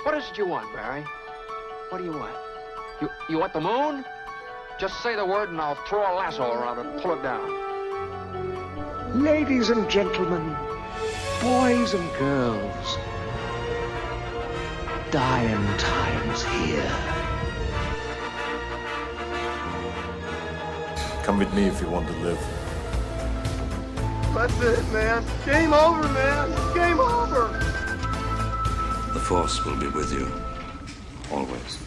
What is it you want, Barry? What do you want? You want the moon? Just say the word and I'll throw a lasso around it and pull it down. Ladies and gentlemen, boys and girls, dying times here. Come with me if you want to live. That's it, man. Game over, man. Game over. The Force will be with you, always.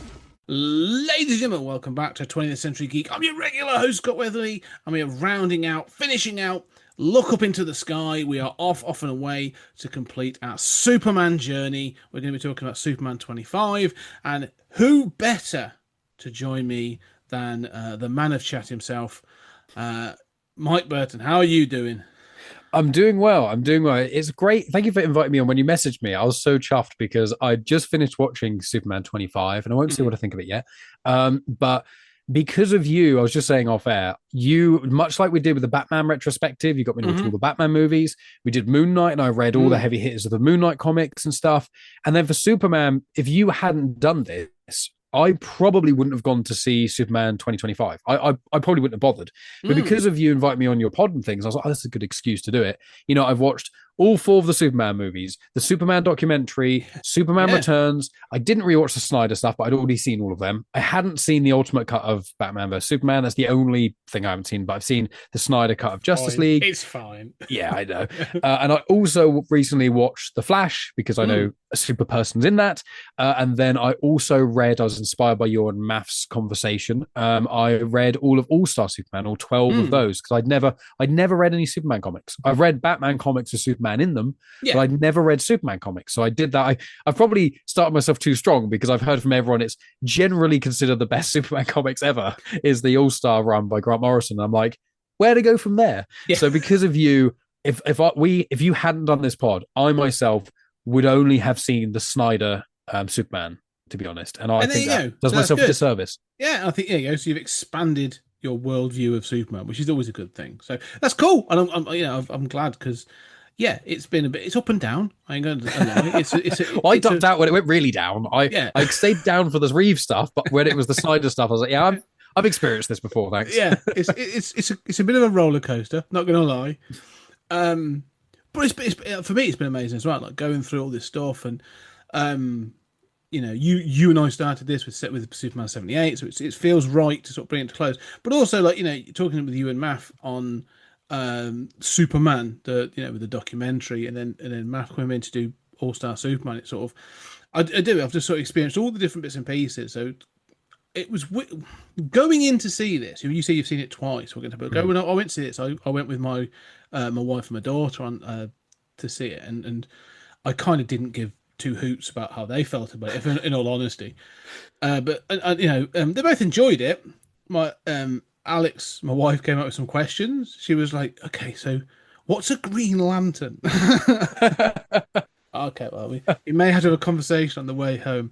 Ladies and gentlemen, welcome back to 20th Century Geek. I'm your regular host, Scott Weatherly, and we are rounding out, finishing out, Look Up Into the Sky. We are off and away to complete our Superman journey. We're going to be talking about Superman 25, and who better to join me than the man of chat himself, Mike Burton. How are you doing? I'm doing well. It's great. Thank you for inviting me on. When you messaged me, I was so chuffed because I just finished watching Superman 25 and I won't say what I think of it yet. But because of you, I was just saying off air, you, much like we did with the Batman retrospective, you got me to watch all the Batman movies. We did Moon Knight and I read all the heavy hitters of the Moon Knight comics and stuff. And then for Superman, if you hadn't done this, I probably wouldn't have gone to see Superman 2025. I probably wouldn't have bothered. But because of you inviting me on your pod and things, I was like, oh, that's a good excuse to do it. You know, I've watched all 4 of the Superman movies, the Superman documentary, Superman Returns. I didn't rewatch the Snyder stuff, but I'd already seen all of them. I hadn't seen the ultimate cut of Batman vs. Superman. That's the only thing I haven't seen, but I've seen the Snyder cut of Justice League. It's fine. Yeah, I know. And I also recently watched The Flash because I know a super person's in that. And then I also read, I was inspired by your maths conversation. I read all of All-Star Superman, all 12 of those, because I'd never read any Superman comics. I've read Batman comics with Superman in them, but I'd never read Superman comics. So I did that. I've probably started myself too strong because I've heard from everyone it's generally considered the best Superman comics ever is the All-Star run by Grant Morrison. I'm like, where to go from there? Yeah. So because of you, if you hadn't done this pod, I myself would only have seen the Snyder Superman, to be honest. And I think that does myself a disservice. Yeah, I think, there you go. So you've expanded your worldview of Superman, which is always a good thing. So that's cool. And I'm glad because, yeah, it's been it's up and down. I ain't going to lie. Well, I ducked out when it went really down. I stayed down for the Reeve stuff, but when it was the Snyder stuff, I was like, yeah, I've experienced this before, thanks. Yeah, it's a bit of a roller coaster, not going to lie. But it's for me, it's been amazing as well. Like going through all this stuff, and you know, you and I started this with Superman 78, so it feels right to sort of bring it to close. But also, like, you know, talking with you and Math on Superman, with the documentary, and then Math coming in to do All Star Superman. It's sort of I've just sort of experienced all the different bits and pieces. So it was going in to see this. You say you've seen it twice. We're going to go when I went to see this. I went with my wife and my daughter on to see it, and I kind of didn't give 2 hoots about how they felt about it, in all honesty. But they both enjoyed it. My Alex, my wife, came up with some questions. She was like, "Okay, so what's a Green Lantern?" Okay, well, we may have to have a conversation on the way home.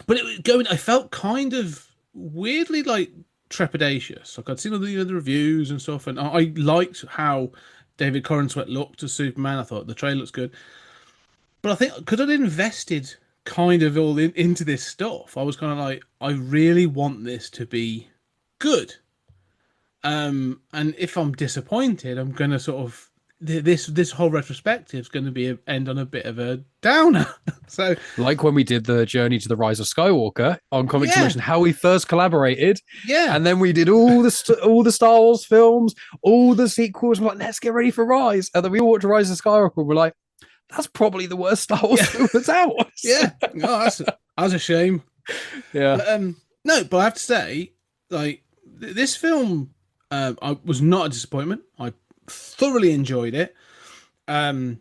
But I felt kind of weirdly like trepidatious. Like I'd seen all the reviews and stuff, and I liked how David Corenswet looked as Superman. I thought the trailer looks good. But I think because I'd invested kind of all into this stuff, I was kind of like, I really want this to be good. And if I'm disappointed, I'm going to sort of this whole retrospective is going to end on a bit of a downer. So, like when we did the Journey to the Rise of Skywalker on Comics in Motion, how we first collaborated, and then we did all the Star Wars films, all the sequels. We're like, let's get ready for Rise, and then we all watched Rise of Skywalker. And we're like, that's probably the worst Star Wars film that's out. That's a shame. Yeah, but I have to say, like, this film, I was not a disappointment. I thoroughly enjoyed it. You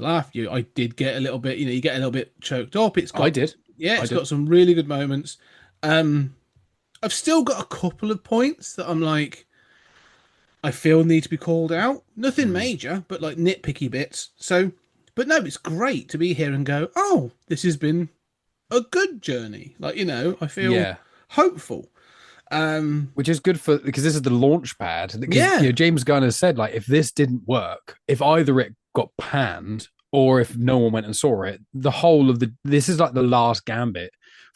laugh. I did get a little bit. You get a little bit choked up. I did. Yeah, it's got some really good moments. I've still got a couple of points that I'm like, I feel need to be called out. Nothing major, but like nitpicky bits. So, but no, it's great to be here and go, oh, this has been a good journey. Like, I feel hopeful. Which is good because this is the launch pad. James Gunn has said, like, if this didn't work, if either it got panned or if no one went and saw it, the whole of this is like the last gambit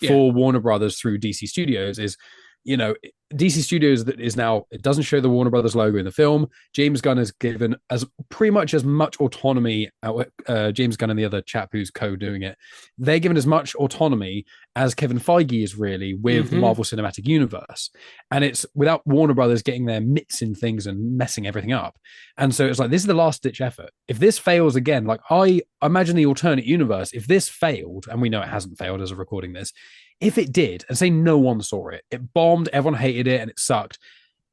for Warner Brothers through DC Studios is, you know, DC Studios that is now, it doesn't show the Warner Brothers logo in the film. James Gunn has given as pretty much as much autonomy. James Gunn and the other chap who's co-doing it, they're given as much autonomy as Kevin Feige is really with the Marvel Cinematic Universe, and it's without Warner Brothers getting their mitts in things and messing everything up. And so it's like, this is the last ditch effort. If this fails again, like I imagine the alternate universe, if this failed, and we know it hasn't failed as of recording this, if it did, and say no one saw it, it bombed, everyone hated it, and it sucked.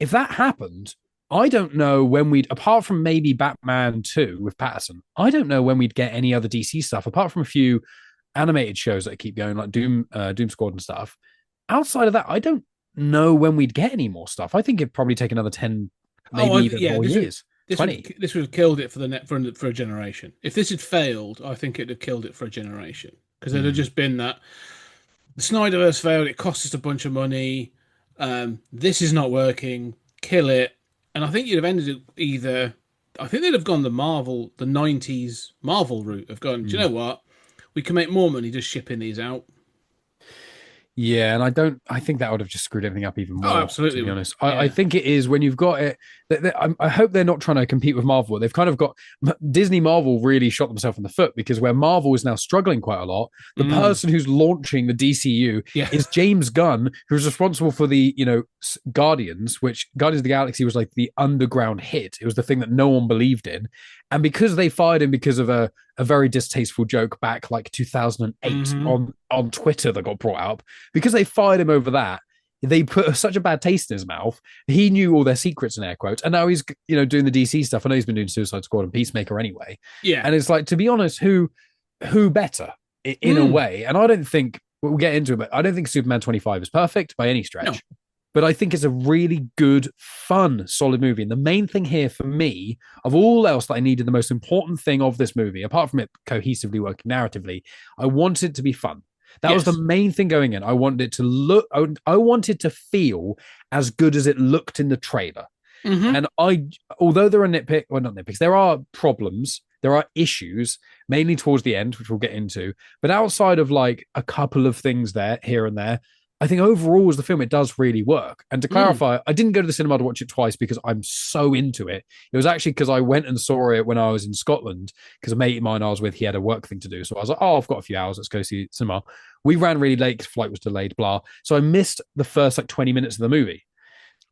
If that happened, I don't know when we'd, apart from maybe Batman 2 with Patterson, I don't know when we'd get any other DC stuff, apart from a few animated shows that keep going, like Doom Squad and stuff. Outside of that, I don't know when we'd get any more stuff. I think it'd probably take another 10, maybe even more years. This would have killed it for a generation. If this had failed, I think it'd have killed it for a generation, because there'd have just been that the Snyderverse failed. It cost us a bunch of money. This is not working. Kill it. And I think you'd have ended it either. I think they'd have gone the 90s Marvel route of going, do you know what? We can make more money just shipping these out. Yeah, and I think that would have just screwed everything up even more. Oh, absolutely. To be honest, I think it is when you've got it. I hope they're not trying to compete with Marvel. They've kind of got Disney. Marvel really shot themselves in the foot, because where Marvel is now struggling quite a lot, the person who's launching the DCU is James Gunn, who's responsible for the Guardians, which Guardians of the Galaxy was like the underground hit. It was the thing that no one believed in, and because they fired him because of a very distasteful joke back like 2008 on Twitter that got brought up, because they fired him over that, they put such a bad taste in his mouth. He knew all their secrets, in air quotes, and now he's doing the DC stuff. I know he's been doing Suicide Squad and Peacemaker anyway. Yeah, and it's like, to be honest, who better in a way? And I don't think we'll get into it, but I don't think Superman 25 is perfect by any stretch. No. But I think it's a really good, fun, solid movie. And the main thing here for me, of all else that I needed, the most important thing of this movie, apart from it cohesively working narratively, I wanted it to be fun. That was the main thing going in. I wanted it to look, I wanted to feel as good as it looked in the trailer. And although there are not nitpicks, there are problems, there are issues, mainly towards the end, which we'll get into. But outside of like a couple of things there, here and there, I think overall as the film, it does really work. And to clarify, I didn't go to the cinema to watch it twice because I'm so into it. It was actually because I went and saw it when I was in Scotland, because a mate of mine I was with, he had a work thing to do. So I was like, oh, I've got a few hours, let's go see cinema. We ran really late because flight was delayed, blah. So I missed the first like 20 minutes of the movie.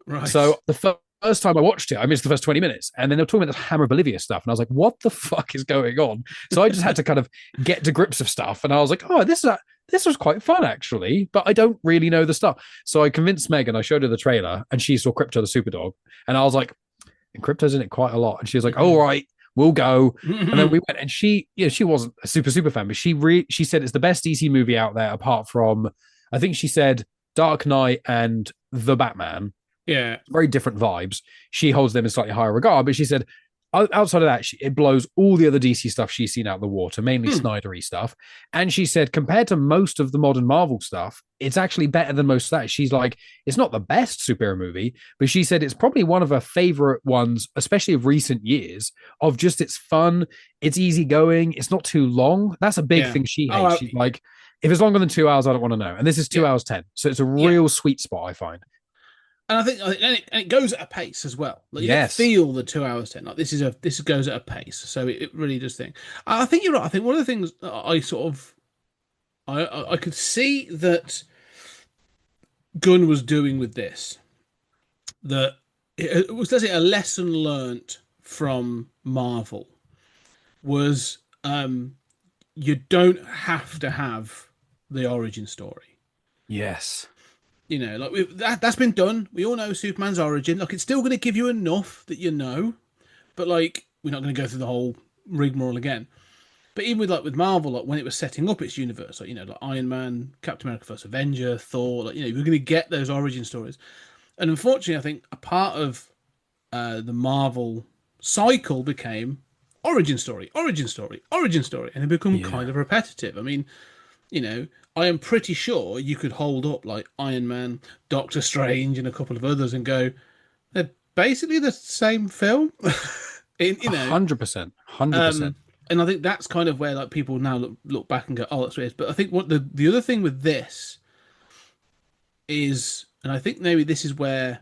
Right. So the first time I watched it, I missed the first 20 minutes. And then they were talking about this Hammer of Bolivia stuff. And I was like, what the fuck is going on? So I just had to kind of get to grips of stuff. And I was like, oh, this was quite fun, actually, but I don't really know the stuff. So I convinced Megan, I showed her the trailer, and she saw Krypto the Superdog. And I was like, and Krypto's in it quite a lot. And she was like, all right, we'll go. And then we went, and she wasn't a super fan, but she said it's the best DC movie out there, apart from, I think she said Dark Knight and The Batman. Yeah. Very different vibes. She holds them in slightly higher regard, but she said, outside of that, it blows all the other DC stuff she's seen out of the water, mainly Snydery stuff. And she said, compared to most of the modern Marvel stuff, it's actually better than most of that. She's like, it's not the best superhero movie, but she said it's probably one of her favorite ones, especially of recent years, of just it's fun, it's easygoing, it's not too long. That's a big thing she hates. She's like, if it's longer than 2 hours, I don't want to know. And this is 2 hours 10. So it's a real sweet spot, I find. And I think it goes at a pace as well. Like, you don't feel the 2 hours 10. Like this goes at a pace, so it really does thing. I think you're right. I think one of the things I could see that Gunn was doing with this, that it was, let's say, a lesson learnt from Marvel was you don't have to have the origin story. Yes. You know, like that's been done. We all know Superman's origin. Look, it's still going to give you enough that you know, but like we're not going to go through the whole rigmarole again. But even with Marvel, like when it was setting up its universe, like like Iron Man, Captain America: First Avenger, Thor, like we're going to get those origin stories. And unfortunately, I think a part of the Marvel cycle became origin story, and it become kind of repetitive. I mean, I am pretty sure you could hold up like Iron Man, Doctor Strange, and a couple of others and go, they're basically the same film. 100%. and I think that's kind of where like people now look back and go, oh, that's weird. But I think what the other thing with this is, and I think maybe this is where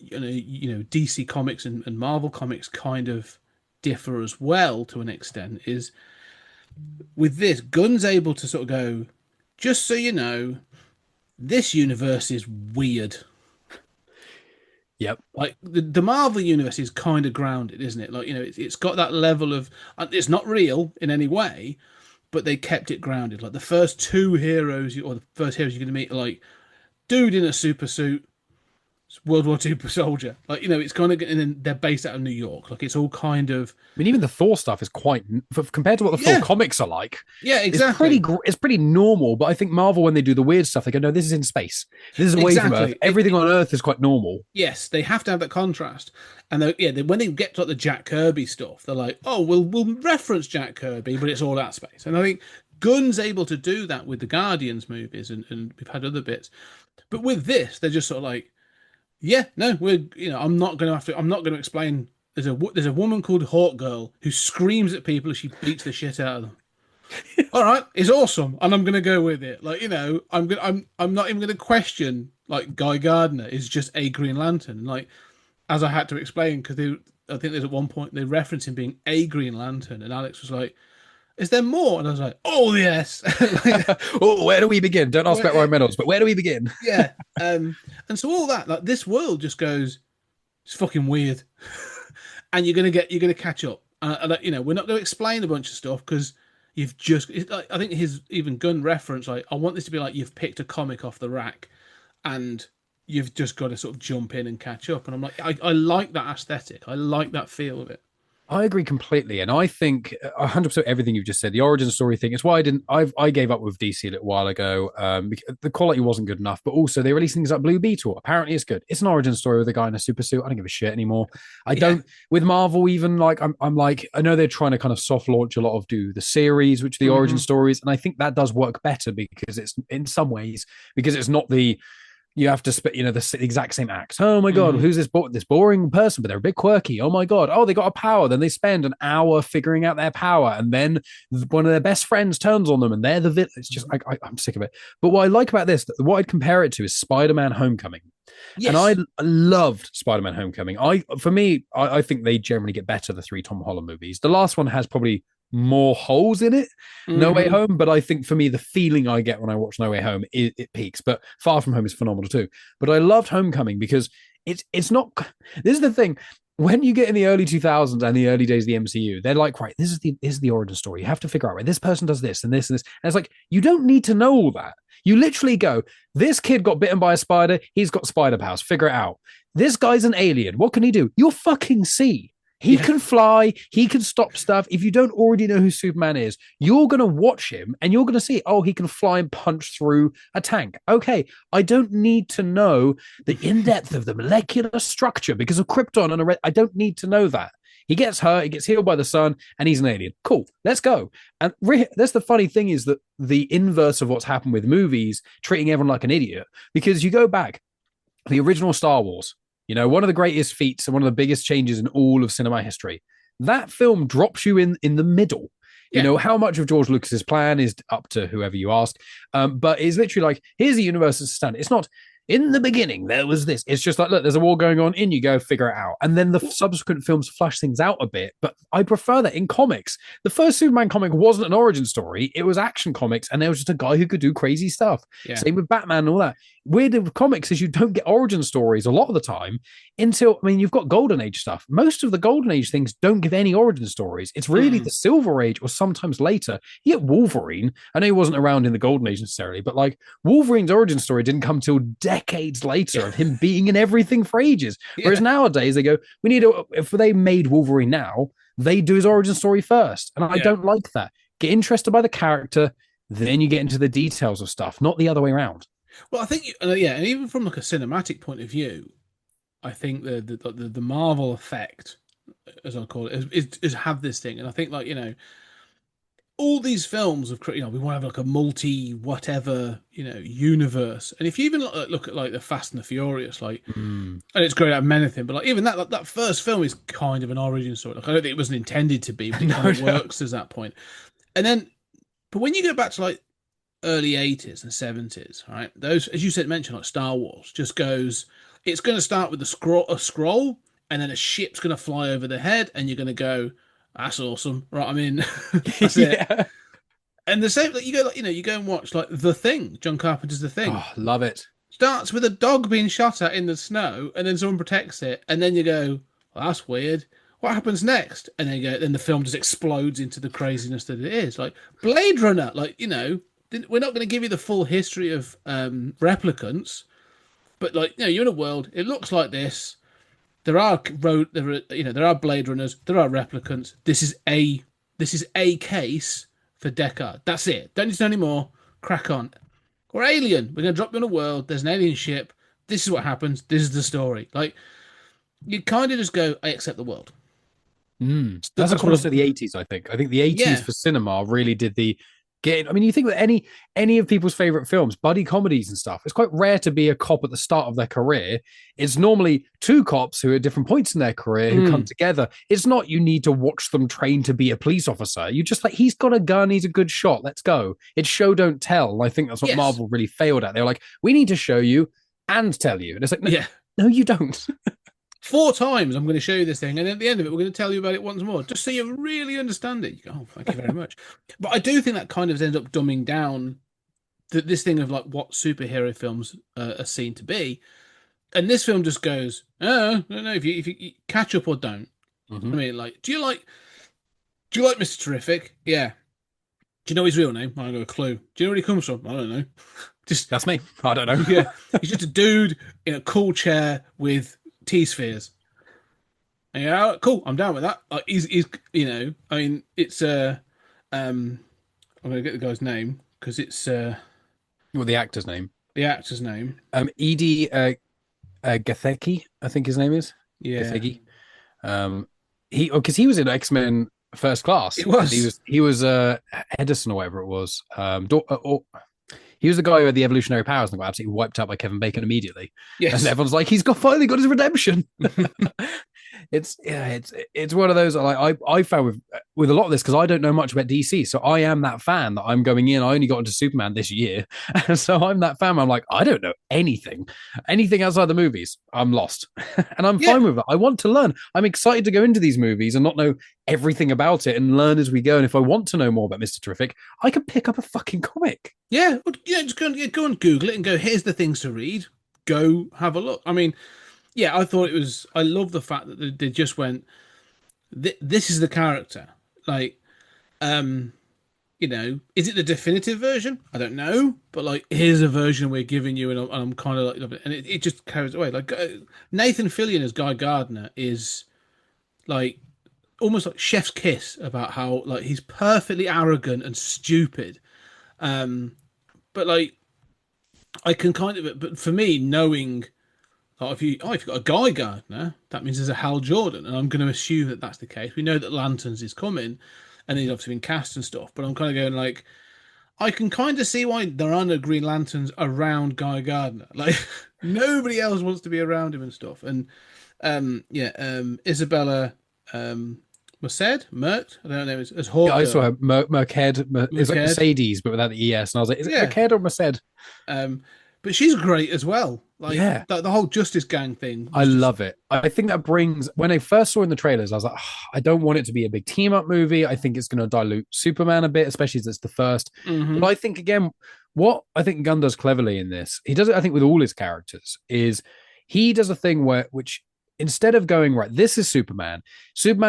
DC Comics and Marvel Comics kind of differ as well to an extent, is with this, Gunn's able to sort of go, just so you know, this universe is weird. Yep. Like the Marvel universe is kind of grounded, isn't it? Like, it's got that level of, it's not real in any way, but they kept it grounded. Like the first two heroes, or the first heroes you're going to meet, are like dude in a super suit, World War II soldier. Like, it's kind of, and then they're based out of New York. Like, it's all kind of. I mean, even the Thor stuff is quite compared to what the Thor comics are like. Yeah, exactly. It's pretty normal. But I think Marvel, when they do the weird stuff, they go, no, this is in space. This is away from Earth. Everything on Earth is quite normal. Yes, they have to have that contrast. And when they get to like the Jack Kirby stuff, they're like, oh, we'll reference Jack Kirby, but it's all out space. And I think Gunn's able to do that with the Guardians movies, and we've had other bits. But with this, they're just sort of like, yeah, no, I'm not going to explain. There's a woman called Hawk Girl who screams at people as she beats the shit out of them. All right, it's awesome, and I'm going to go with it. Like, I'm not even going to question like Guy Gardner is just a Green Lantern. Like, as I had to explain, because I think there's at one point they reference him being a Green Lantern, and Alex was like, is there more? And I was like, oh, yes. Oh, where do we begin? Don't ask about Ryan Reynolds, but where do we begin? Yeah. And so all that, like, this world just goes, it's fucking weird. And you're going to catch up. And we're not going to explain a bunch of stuff because you've just, I think his even Gunn reference, like, I want this to be like you've picked a comic off the rack and you've just got to sort of jump in and catch up. And I'm like, I like that aesthetic. I like that feel of it. I agree completely, and I think 100% everything you've just said. The origin story thing. It's why I gave up with DC a little while ago. The quality wasn't good enough, but also they released things like Blue Beetle. Apparently, it's good. It's an origin story with a guy in a super suit. I don't give a shit anymore. I don't with Marvel. Even like I'm like, I know they're trying to kind of soft launch a lot of the series, which are the origin stories, and I think that does work better because it's in some ways because it's not the. You have to spit, the exact same acts. Oh my god, who's this boring person? But they're a bit quirky. Oh my god, oh they got a power. Then they spend an hour figuring out their power, and then one of their best friends turns on them, and they're the villain. It's just I'm sick of it. But what I like about this, what I'd compare it to, is Spider-Man: Homecoming. Yes. And I loved Spider-Man: Homecoming. I think they generally get better, the 3 Tom Holland movies. The last one has probably more holes in it, No Way Home, but I think for me the feeling I get when I watch No Way Home it peaks. But Far From Home is phenomenal too. But I loved Homecoming because it's not. This is the thing. When you get in the early 2000s and the early days of the MCU, they're like, right, this is the origin story. You have to figure out, right, this person does this and this and this. And it's like, you don't need to know all that. You literally go, this kid got bitten by a spider. He's got spider powers. Figure it out. This guy's an alien. What can he do? You'll fucking see. He can fly. He can stop stuff. If you don't already know who Superman is, you're going to watch him and you're going to see, oh, he can fly and punch through a tank. Okay, I don't need to know the in-depth of the molecular structure because of Krypton and I don't need to know that. He gets hurt, he gets healed by the sun, and he's an alien. Cool, let's go. And that's the funny thing is that the inverse of what's happened with movies, treating everyone like an idiot, because you go back, the original Star Wars, one of the greatest feats and one of the biggest changes in all of cinema history. That film drops you in the middle. Yeah. How much of George Lucas's plan is up to whoever you ask. But it's literally like, here's the universe as a standard. It's not, in the beginning, there was this. It's just like, look, there's a war going on. In you go, figure it out. And then the subsequent films flush things out a bit. But I prefer that in comics. The first Superman comic wasn't an origin story. It was action comics. And there was just a guy who could do crazy stuff. Yeah. Same with Batman and all that. Weird with comics is you don't get origin stories a lot of the time until, you've got Golden Age stuff. Most of the Golden Age things don't give any origin stories. It's really the Silver Age or sometimes later. You get Wolverine. I know he wasn't around in the Golden Age necessarily, but like Wolverine's origin story didn't come till decades later of him being in everything for ages. Whereas nowadays they go, if they made Wolverine now, they do his origin story first. And I don't like that. Get interested by the character, then you get into the details of stuff, not the other way around. Well, I think, and even from like a cinematic point of view, I think the Marvel effect, as I call it, is have this thing, and I think all these films of, we want to have like a multi whatever, universe. And if you even look at like the Fast and the Furious, like, and it's great at anything, but like even that first film is kind of an origin story. Like I don't think it wasn't intended to be, but it kind of works as that point. And then, but when you go back to like early 80s and 70s, right? Those, as you said, mentioned like Star Wars, just goes. It's going to start with a scroll, and then a ship's going to fly over the head, and you're going to go, "That's awesome!" Right? I mean, that's it. And the same, like you go, like you go and watch like The Thing, John Carpenter's The Thing. Oh, love it. Starts with a dog being shot at in the snow, and then someone protects it, and then you go, well, "That's weird. What happens next?" And then the film just explodes into the craziness that it is. Like Blade Runner, like we're not going to give you the full history of replicants, but like you're in a world. It looks like this. There are Blade Runners. There are replicants. This is a case for Deckard. That's it. Don't need to know any more. Crack on. Or Alien. We're going to drop you on a world. There's an alien ship. This is what happens. This is the story. Like you kind of just go, I accept the world. That's across the 80s, I think. I think the 80s for cinema really did the getting. I mean, you think that any of people's favorite films, buddy comedies and stuff, it's quite rare to be a cop at the start of their career. It's normally two cops who are at different points in their career who come together. It's not you need to watch them train to be a police officer. You just like, he's got a gun, he's a good shot, let's go. It's show don't tell. And I think that's what Marvel really failed at. They were like, we need to show you and tell you. And it's like, no, you don't. 4 times I'm going to show you this thing, and at the end of it, we're going to tell you about it once more, just so you really understand it. You go, oh, thank you very much. But I do think that kind of ends up dumbing down this thing of like what superhero films are seen to be, and this film just goes, oh no, if you catch up or don't. I mean, like, do you like Mr. Terrific? Yeah. Do you know his real name? I don't know a clue. Do you know where he comes from? I don't know. Just that's me. I don't know. Yeah, he's just a dude in a cool chair with T-spheres. Yeah, cool. I'm down with that. He's I mean, it's I'm gonna get the guy's name because it's well, the actor's name. The actor's name. Edie Gatheki, I think his name is. Yeah. Gathegi. Because he was in X-Men First Class. He was Edison or whatever it was. He was the guy who had the evolutionary powers and got absolutely wiped out by Kevin Bacon immediately. Yes. And everyone's like, he's finally got his redemption. It's one of those I found with a lot of this, because I don't know much about DC. So I am that fan that I'm going in. I only got into Superman this year. And so I'm that fan. I'm like, I don't know anything outside the movies. I'm lost. And I'm fine with it. I want to learn. I'm excited to go into these movies and not know everything about it and learn as we go. And if I want to know more about Mr. Terrific, I can pick up a fucking comic. Yeah. Just go and Google it and go, here's the things to read. Go have a look. I mean, yeah, I thought I love the fact that they just went, this is the character. Like, is it the definitive version? I don't know. But, like, here's a version we're giving you, and I'm kind of like, and it just carries away. Like, Nathan Fillion as Guy Gardner is, like, almost like chef's kiss about how, like, he's perfectly arrogant and stupid. But, like, I can kind of, but for me, knowing... if you've got a Guy Gardner, that means there's a Hal Jordan, and I'm going to assume that that's the case. We know that Lanterns is coming, and he's obviously been cast and stuff, but I'm kind of going like, I can kind of see why there are no Green Lanterns around Guy Gardner. Like, nobody else wants to be around him and stuff. And, Isabella Merced? Mert? I don't know. It's Hawk. Yeah, I saw her, Merced. It's like Mercedes, but without the ES. And I was like, is it Merced or Merced? But she's great as well. Like, the whole Justice Gang thing. I love it. I think that brings, when I first saw in the trailers, I was like, I don't want it to be a big team up movie. I think it's going to dilute Superman a bit, especially as it's the first. But I think, again, what I think Gunn does cleverly in this, he does it, I think, with all his characters, is he does a thing which instead of going, right, this is Superman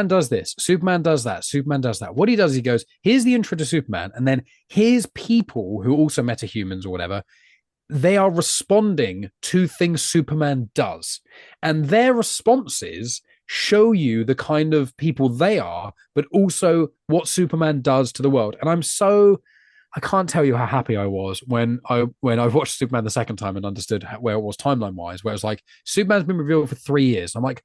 does this, Superman does that, Superman does that. What he does, he goes, here's the intro to Superman, and then here's people who also metahumans or whatever. They are responding to things Superman does. And their responses show you the kind of people they are, but also what Superman does to the world. And I can't tell you how happy I was when I watched Superman the second time and understood where it was timeline-wise, where it was like, Superman's been revealed for 3 years. I'm like,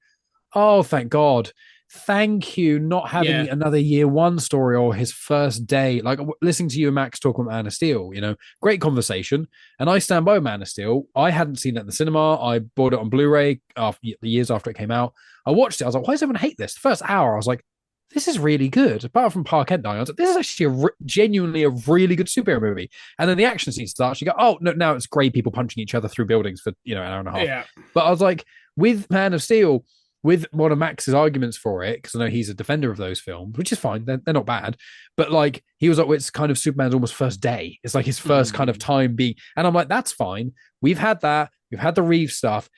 oh, thank God. thank you, not having Yeah. another year one story or his first day. Like listening to you and Max talk about Man of Steel, great conversation. And I stand by Man of Steel. I hadn't seen it in the cinema. I bought it on Blu-ray years after it came out. I watched it. I was like, why does everyone hate this? The first hour, I was like, this is really good. Apart from Parkhead dying, I was like, this is actually genuinely a really good superhero movie. And then the action scene starts. You go, oh no, now it's grey people punching each other through buildings for an hour and a half. Yeah. But I was like, with Man of Steel, with one of Max's arguments for it, because I know he's a defender of those films, which is fine. They're not bad. But like, he was like, well, it's kind of Superman's almost first day. It's like his first kind of time being. And I'm like, that's fine. We've had that. We've had the Reeve stuff.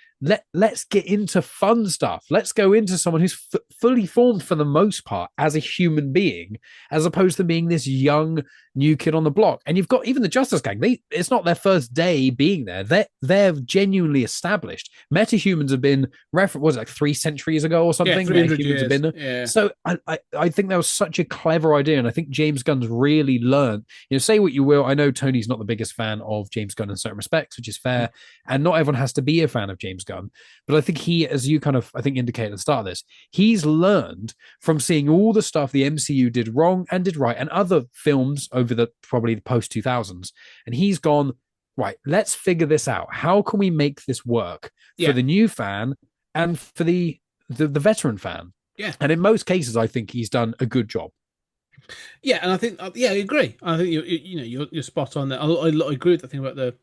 Let's get into fun stuff. Let's go into someone who's fully formed for the most part as a human being, as opposed to being this young new kid on the block. And you've got even the Justice Gang. It's not their first day being there. They're genuinely established. Metahumans have been was it like 3 centuries ago or something? Yeah, 300 Metahumans have been there. Yeah. So I think that was such a clever idea, and I think James Gunn's really learned. Say what you will. I know Tony's not the biggest fan of James Gunn in certain respects, which is fair, and not everyone has to be a fan of James Gunn. But I think he, as you kind of, I think, indicated at the start of this, he's learned from seeing all the stuff the MCU did wrong and did right, and other films over probably the post 2000s. And he's gone, right, let's figure this out. How can we make this work for the new fan and for the veteran fan? Yeah. And in most cases, I think he's done a good job. Yeah, and I think, I agree. I think you're spot on there. I agree with the thing about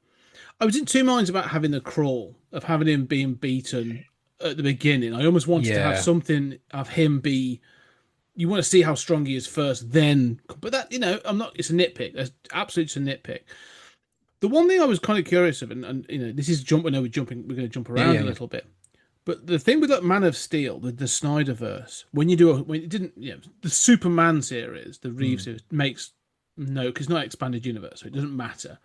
I was in two minds about having the crawl, of having him being beaten at the beginning. I almost wanted to have something of him be. You want to see how strong he is first, then. But that, I'm not. It's a nitpick. That's absolutely a nitpick. The one thing I was kind of curious of, and this is jump. I know we're going to jump around a little bit. But the thing with that Man of Steel, the Snyderverse, when it didn't, the Superman series, the Reeves series makes because it's not expanded universe, so it doesn't matter.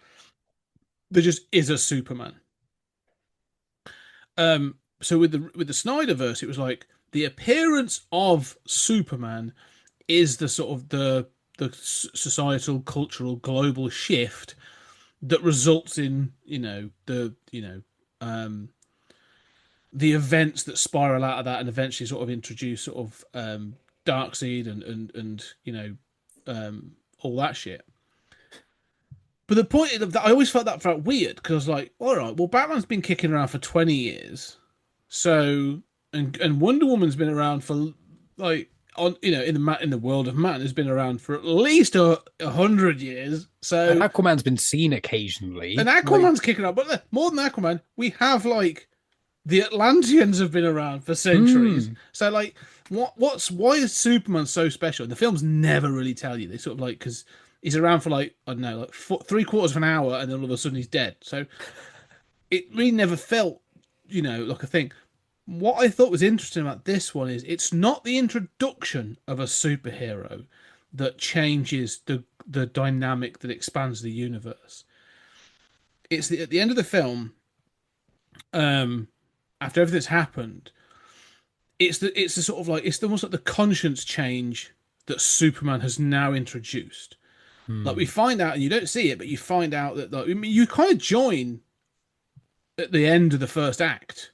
There just is a Superman. So with the Snyderverse, it was like the appearance of Superman is the sort of the societal, cultural, global shift that results in the events that spiral out of that and eventually sort of introduce sort of Darkseid and all that shit. But the point is that I always felt that felt weird because I was like, all right, well, Batman's been kicking around for 20 years, so and Wonder Woman's been around for like in the world of man has been around for at least 100 years. So and Aquaman's been seen occasionally, and Aquaman's kicking around, but more than Aquaman, we have like the Atlanteans have been around for centuries. So like, why is Superman so special? And the films never really tell you. They sort of like because. He's around for like, I don't know, like 3/4 of an hour and then all of a sudden he's dead. So it really never felt, like a thing. What I thought was interesting about this one is it's not the introduction of a superhero that changes the dynamic that expands the universe. It's at the end of the film, after everything's happened, it's the sort of like, it's almost like the conscience change that Superman has now introduced. Like we find out, and you don't see it, but you find out that you kind of join at the end of the first act.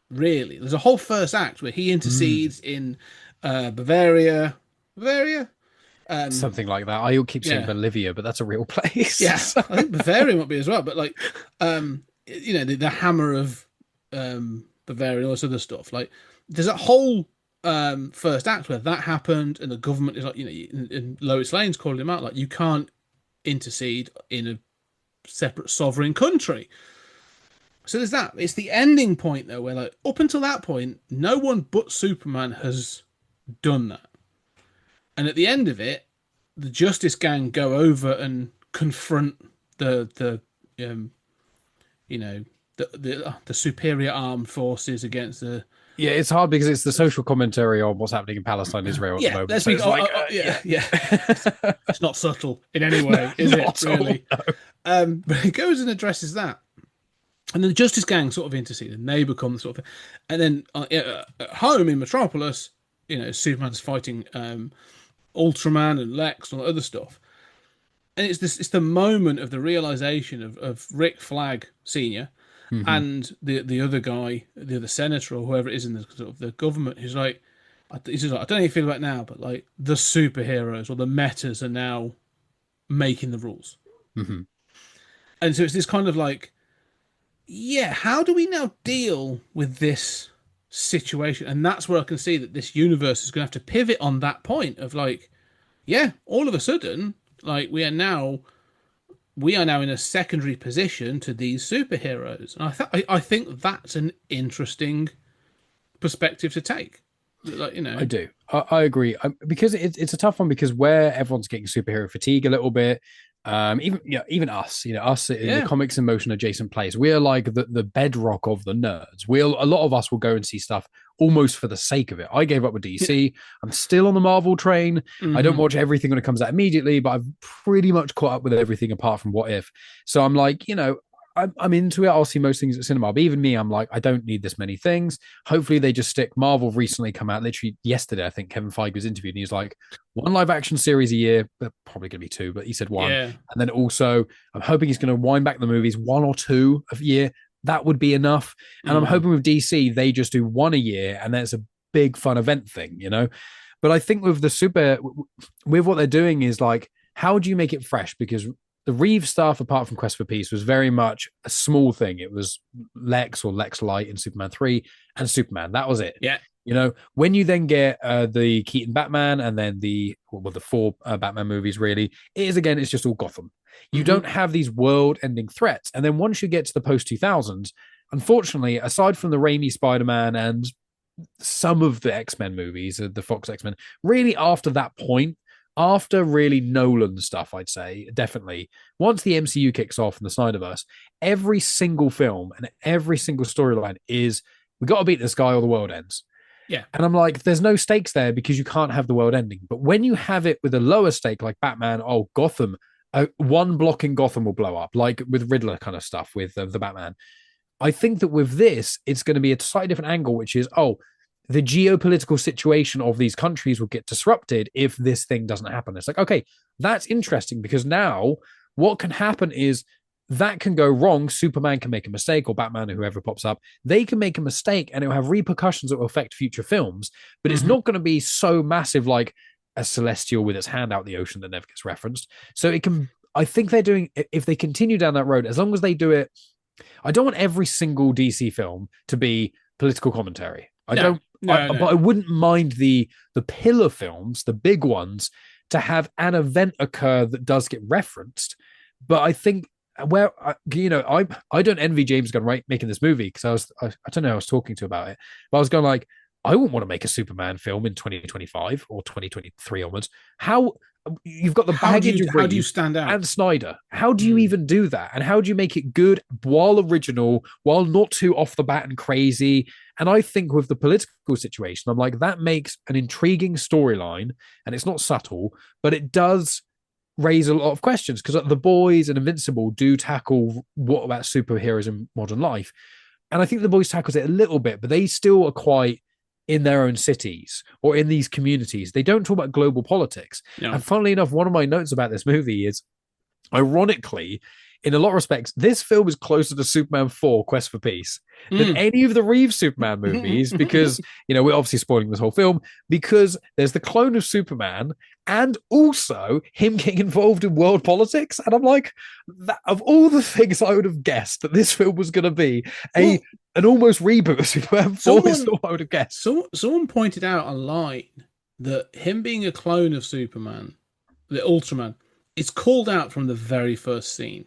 Really, there's a whole first act where he intercedes in Bavaria, something like that. I keep saying Bolivia, but that's a real place. Yeah, I think Bavaria might be as well. But like, the hammer of Bavaria and all this other stuff. Like, there's that whole first act where that happened, and the government is like, and Lois Lane's calling him out, like, you can't intercede in a separate sovereign country. So there's that. It's the ending point though, where like up until that point, no one but Superman has done that. And at the end of it, the Justice Gang go over and confront the superior armed forces against the. Yeah, it's hard because it's the social commentary on what's happening in Palestine, Israel at the moment. So It's not subtle in any way, is it? Really? No. But it goes and addresses that, and then the Justice Gang sort of intercede, and they become the sort of, and then at home in Metropolis, Superman's fighting Ultraman and Lex and all that other stuff, and it's the moment of the realization of Rick Flag Senior. Mm-hmm. And the other guy, the other senator or whoever it is in the sort of the government, who's like, It's just like, I don't know how you feel about it now, but like the superheroes or the metas are now making the rules. Hmm. And so it's this kind of like, yeah, how do we now deal with this situation? And that's where I can see that this universe is going to have to pivot on that point of like, yeah, all of a sudden, like we are now in a secondary position to these superheroes, and I think that's an interesting perspective to take. Like, you I know, do. I agree. Because it's a tough one because where everyone's getting superhero fatigue a little bit. Even us, us in the yeah, comics and motion adjacent place, we're like the bedrock of the nerds. A lot of us will go and see stuff almost for the sake of it. I gave up with DC. I'm still on the Marvel train. I don't hmm watch everything when it comes out immediately, but I've pretty much caught up with everything apart from What If. So I'm like, I'm into it. I'll see most things at cinema, but even me, I'm like, I don't need this many things. Hopefully, they just stick. Marvel recently come out, literally yesterday, I think Kevin Feige was interviewed, and he's like, one live action series a year. They're probably going to be two, but he said one. yeah, And then also, I'm hoping he's going to wind back the movies one or two a year. That would be enough. And I'm hoping with DC, they just do one a year, and that's a big fun event thing. But I think with what they're doing is like, how do you make it fresh? Because the Reeve stuff, apart from Quest for Peace, was very much a small thing. It was Lex or Lex Light in Superman 3 and Superman. That was it. yeah, When you then get the Keaton Batman and then the four Batman movies, really, it's just all Gotham. You don't have these world-ending threats. And then once you get to the post-2000s, unfortunately, aside from the Raimi Spider-Man and some of the X-Men movies, the Fox X-Men, really after that point, after really Nolan stuff, I'd say, definitely, once the MCU kicks off and the Snyderverse, every single film and every single storyline is, we got to beat this guy or the world ends. yeah, And I'm like, there's no stakes there because you can't have the world ending. But when you have it with a lower stake, like Batman, Gotham, one block in Gotham will blow up, like with Riddler kind of stuff with the Batman. I think that with this, it's going to be a slightly different angle, which is, the geopolitical situation of these countries will get disrupted if this thing doesn't happen. It's like, okay, that's interesting because now what can happen is that can go wrong. Superman can make a mistake, or Batman, or whoever pops up, they can make a mistake and it will have repercussions that will affect future films. But it's not going to be so massive like a Celestial with its hand out the ocean that never gets referenced. So it can, I think they're doing, if they continue down that road, as long as they do it, I don't want every single DC film to be political commentary. But I wouldn't mind the pillar films, the big ones, to have an event occur that does get referenced. But I think I don't envy James Gunn making this movie because I don't know who I was talking to about it, but I was going like, I wouldn't want to make a Superman film in 2025 or 2023 onwards. How you've got the baggage of how do you stand out? and Snyder. How do you even do that? And how do you make it good while original, while not too off the bat and crazy? And I think with the political situation, I'm like, that makes an intriguing storyline, and it's not subtle, but it does raise a lot of questions because The Boys and Invincible do tackle what about superheroes in modern life. And I think The Boys tackles it a little bit, but they still are quite in their own cities or in these communities. They don't talk about global politics. No. And funnily enough, one of my notes about this movie is, ironically, in a lot of respects, this film is closer to Superman 4 Quest for Peace than any of the Reeves Superman movies because, we're obviously spoiling this whole film because there's the clone of Superman and also him getting involved in world politics. And I'm like, of all the things I would have guessed that this film was going to be an almost reboot of Superman 4 is what I would have guessed. Someone pointed out online that him being a clone of Superman, the Ultraman, it's called out from the very first scene.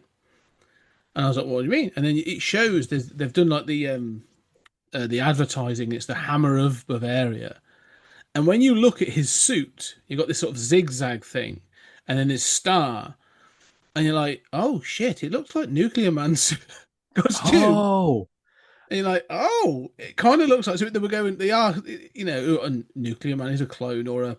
And I was like, what do you mean? And then it shows they've done like the advertising. It's the hammer of Bavaria. And when you look at his suit, you've got this sort of zigzag thing. And then this star. And you're like, oh, shit, it looks like Nuclear Man's costume. Oh. And you're like, oh, it kind of looks like so they were going, they are, and Nuclear Man is a clone or a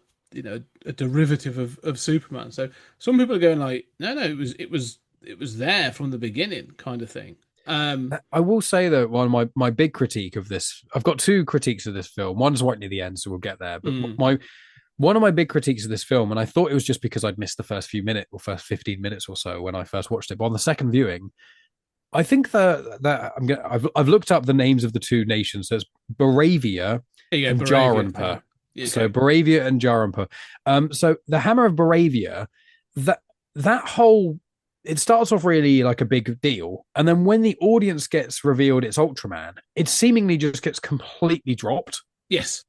derivative of Superman. So some people are going like, no, it was there from the beginning, kind of thing. I will say that one of my big critique of this, I've got two critiques of this film. One's right near the end, so we'll get there. But one of my big critiques of this film, and I thought it was just because I'd missed the first few minutes or first 15 minutes or so when I first watched it. But on the second viewing, I think that I've looked up the names of the two nations. There's Baravia and Jarenpa. Yeah, So okay. Baravia and Jarampa. So the Hammer of Baravia, that whole it starts off really like a big deal, and then when the audience gets revealed it's Ultraman, it seemingly just gets completely dropped. Yes.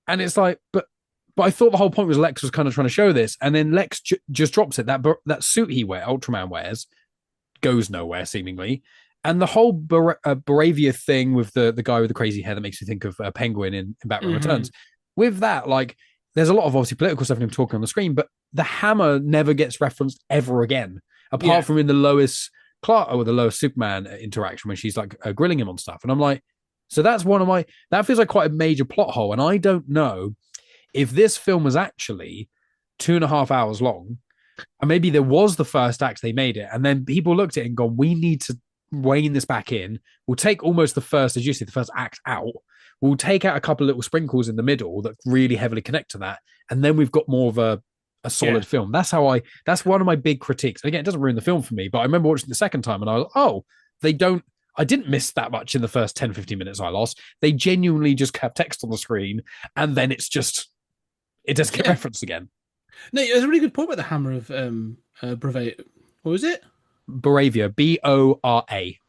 And it's like, but I thought the whole point was Lex was kind of trying to show this, and then Lex just drops it. That suit Ultraman wears, goes nowhere seemingly, and the whole Baravia thing with the guy with the crazy hair that makes me think of Penguin in Batman Returns. With that, like, there's a lot of obviously political stuff in him talking on the screen, but the hammer never gets referenced ever again, apart from in the Lois Clark or the Lois Superman interaction when she's like grilling him on stuff, and I'm like, so that's that feels like quite a major plot hole, and I don't know if this film was actually 2.5 hours long, and maybe there was the first act, they made it, and then people looked at it and gone, we need to rein this back in. We'll take almost the first, as you say, the first act out. We'll take out a couple of little sprinkles in the middle that really heavily connect to that, and then we've got more of a solid film. That's one of my big critiques. Again, it doesn't ruin the film for me, but I remember watching it the second time and I was, I didn't miss that much in the first 10, 15 minutes I lost. They genuinely just have text on the screen, and then it just get referenced again. No, there's a really good point about the hammer of Bravia. What was it? Baravia, Bora.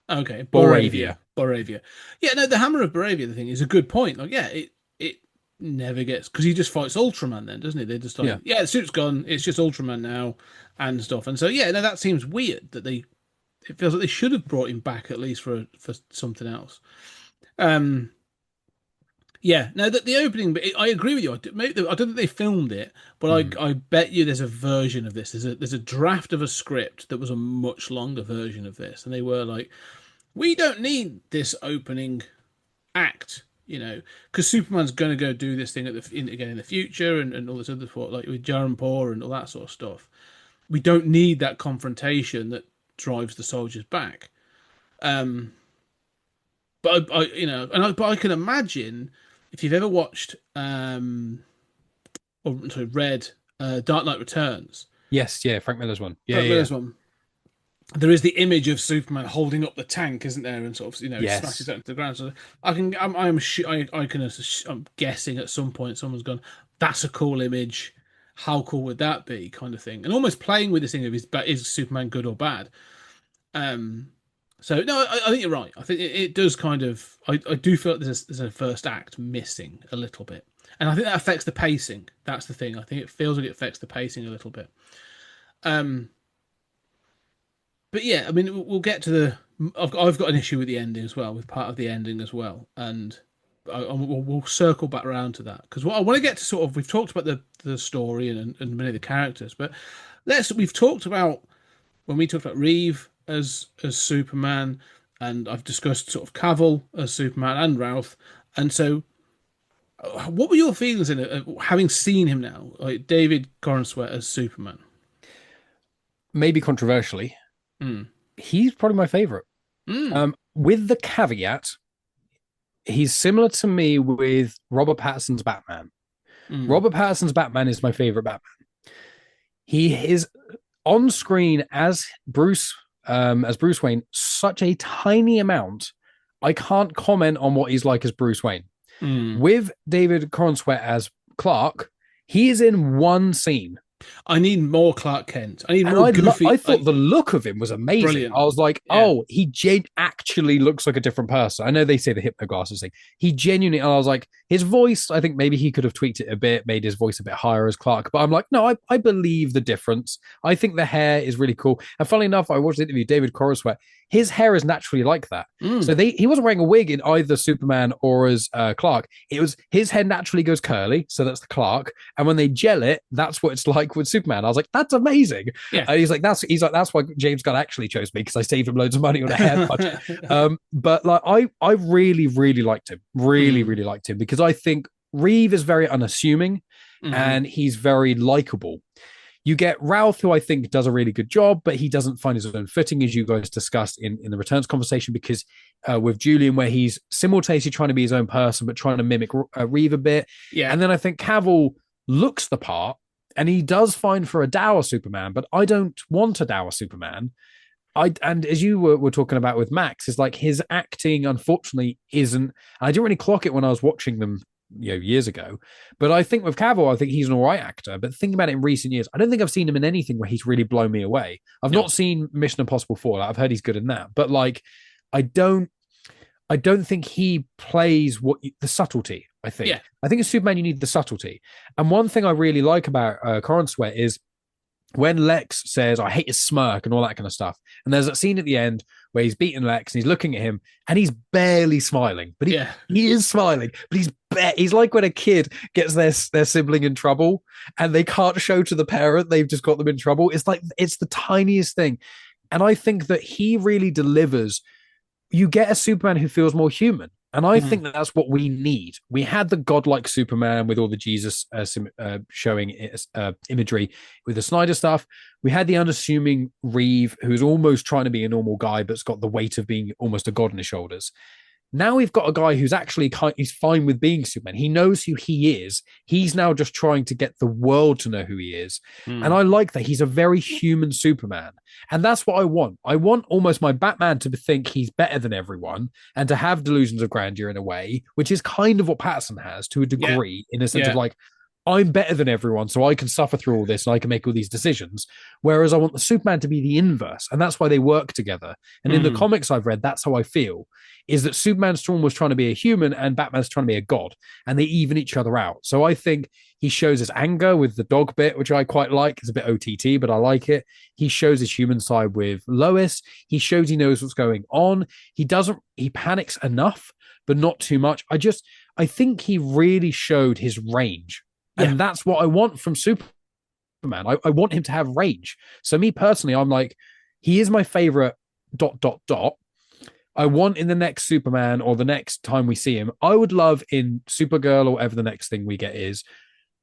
Okay, Baravia. Baravia. Yeah, no, the hammer of Baravia, the thing is a good point. Like, yeah, it never gets, because he just fights Ultraman then, doesn't he? They just like, the suit's gone, it's just Ultraman now and stuff. And so, yeah, no, that seems weird that it feels like they should have brought him back at least for something else. Yeah, no, the opening, but I agree with you. I don't think they filmed it, but I bet you there's a version of this. There's a draft of a script that was a much longer version of this, and they were like, we don't need this opening act, because Superman's going to go do this thing again in the future, and all this other stuff, like with Jaranpur and all that sort of stuff. We don't need that confrontation that drives the soldiers back. But I can imagine if you've ever watched read Dark Knight Returns. Yes, yeah, Frank Miller's one. Miller's one. There is the image of Superman holding up the tank, isn't there, and sort of smashes it into the ground. So I'm guessing at some point someone's gone, that's a cool image. How cool would that be, kind of thing, and almost playing with this thing of is Superman good or bad. So no, I think you're right. I think it does kind of. I do feel like there's a first act missing a little bit, and I think that affects the pacing. That's the thing. I think it feels like it affects the pacing a little bit. But yeah, I mean, we'll get to the. I've got an issue with the ending as well, with part of the ending as well, and we'll circle back around to that, because what I want to get to sort of, we've talked about the story and many of the characters, but we've talked about when we talked about Reeve as Superman, and I've discussed sort of Cavill as Superman and Routh, and so what were your feelings in it, having seen him now, like David Corenswet as Superman? Maybe controversially, he's probably my favorite. With the caveat, he's similar to me with Robert Pattinson's Batman. Robert Pattinson's Batman is my favorite Batman. He is on screen as Bruce Wayne such a tiny amount. I can't comment on what he's like as Bruce Wayne. With David Corenswet as Clark, he is in one scene. I need more Clark Kent. I need more goofy. I thought the look of him was amazing. Brilliant. I was like, he actually looks like a different person. I know they say the hypno glasses thing. He genuinely, I was like, his voice, I think maybe he could have tweaked it a bit, made his voice a bit higher as Clark. But I'm like, no, I believe the difference. I think the hair is really cool. And funnily enough, I watched the interview, David Corenswet, his hair is naturally like that. So he wasn't wearing a wig in either Superman or as Clark. It was, his hair naturally goes curly, so that's the Clark. And when they gel it, that's what it's like with Superman. I was like, that's amazing. Yeah. And he's like, that's why James Gunn actually chose me, because I saved him loads of money on a haircut. But like, I really, really liked him. Really liked him, because I think Reeve is very unassuming and he's very likable. You get Routh, who I think does a really good job, but he doesn't find his own footing, as you guys discussed in the Returns conversation, because with Julian, where he's simultaneously trying to be his own person, but trying to mimic Reeve a bit. Yeah. And then I think Cavill looks the part, and he does fine for a dour Superman, but I don't want a dour Superman. And as you were talking about with Max, is like his acting, unfortunately, isn't. I didn't really clock it when I was watching them years ago. But I think with Cavill, I think he's an all right actor. But think about it in recent years, I don't think I've seen him in anything where he's really blown me away. I've not seen Mission Impossible 4. Like, I've heard he's good in that, but like, I don't think he plays the subtlety. I think as Superman, you need the subtlety. And one thing I really like about Corin Sweat is when Lex says, "I hate his smirk" and all that kind of stuff. And there's that scene at the end where he's beating Lex and he's looking at him and he's barely smiling, but he is smiling, but he's like when a kid gets their sibling in trouble and they can't show to the parent they've just got them in trouble. It's like, it's the tiniest thing. And I think that he really delivers. You get a Superman who feels more human. And I think that's what we need. We had the godlike Superman with all the Jesus showing imagery with the Snyder stuff. We had the unassuming Reeve, who's almost trying to be a normal guy, but's got the weight of being almost a god on his shoulders. Now we've got a guy who's actually he's fine with being Superman. He knows who he is. He's now just trying to get the world to know who he is. And I like that. He's a very human Superman. And that's what I want. I want almost my Batman to think he's better than everyone and to have delusions of grandeur in a way, which is kind of what Patterson has to a degree, in a sense of like, I'm better than everyone, so I can suffer through all this and I can make all these decisions. Whereas I want the Superman to be the inverse, and that's why they work together. And in the comics I've read, that's how I feel, is that Superman's almost trying to be a human and Batman's trying to be a god, and they even each other out. So I think he shows his anger with the dog bit, which I quite like. It's a bit OTT, but I like it. He shows his human side with Lois. He shows he knows what's going on. He panics enough, but not too much. I think he really showed his range. And that's what I want from Superman. I want him to have range. So me personally, I'm like, he is my favorite ... I want in the next Superman or the next time we see him, I would love in Supergirl or whatever the next thing we get is,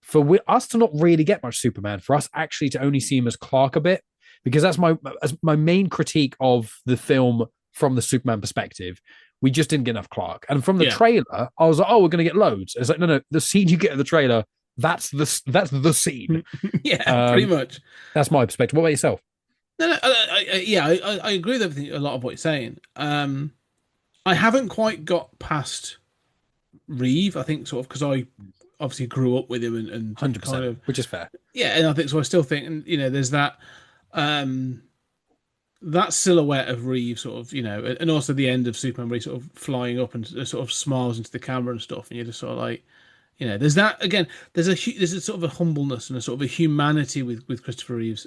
for us to not really get much Superman, for us actually to only see him as Clark a bit, because that's my main critique of the film from the Superman perspective. We just didn't get enough Clark. And from the trailer, I was like, oh, we're going to get loads. It's like, no, the scene you get in the trailer, that's the scene. Pretty much. That's my perspective. What about yourself? No, I agree with everything, a lot of what you're saying. I haven't quite got past Reeve, I think, sort of, because I obviously grew up with him and 100%, kind of, which is fair. Yeah, and I think so. I still think, and there's that that silhouette of Reeve, sort of, and also the end of Superman where he's sort of flying up and sort of smiles into the camera and stuff, and you're just sort of like, there's that again. There's a sort of a humbleness and a sort of a humanity with Christopher Reeve's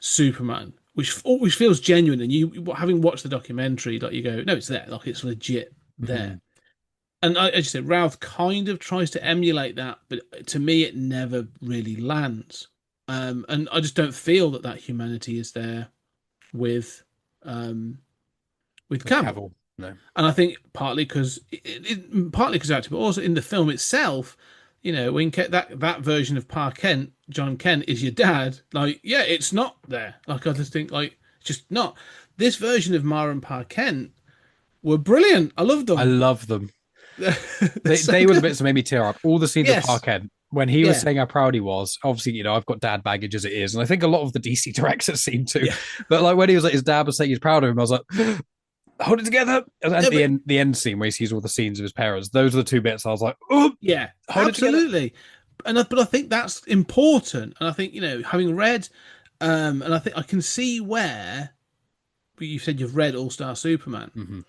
Superman, which feels genuine. And you, having watched the documentary, like, you go, no, it's there, like, it's legit there. And I just said, Routh kind of tries to emulate that, but to me, it never really lands. And I just don't feel that humanity is there with Cavill. No. And I think partly because actually, but also in the film itself, when that version of Pa Kent, John Kent, is your dad, like, it's not there. Like, I just think, like, it's just not. This version of Ma and Pa Kent were brilliant. I loved them. I love them. They were the bits that made me tear up. All the scenes of Pa Kent, when he was saying how proud he was. Obviously, I've got dad baggage as it is, and I think a lot of the DC directors seem to. Yeah. But like when he was like, his dad was saying he's proud of him, I was like, hold it together. And the end scene where he sees all the scenes of his parents, those are the two bits I was like, oh yeah, absolutely. But I think that's important, and I think, having read, and I think I can see where you said you've read All Star Superman,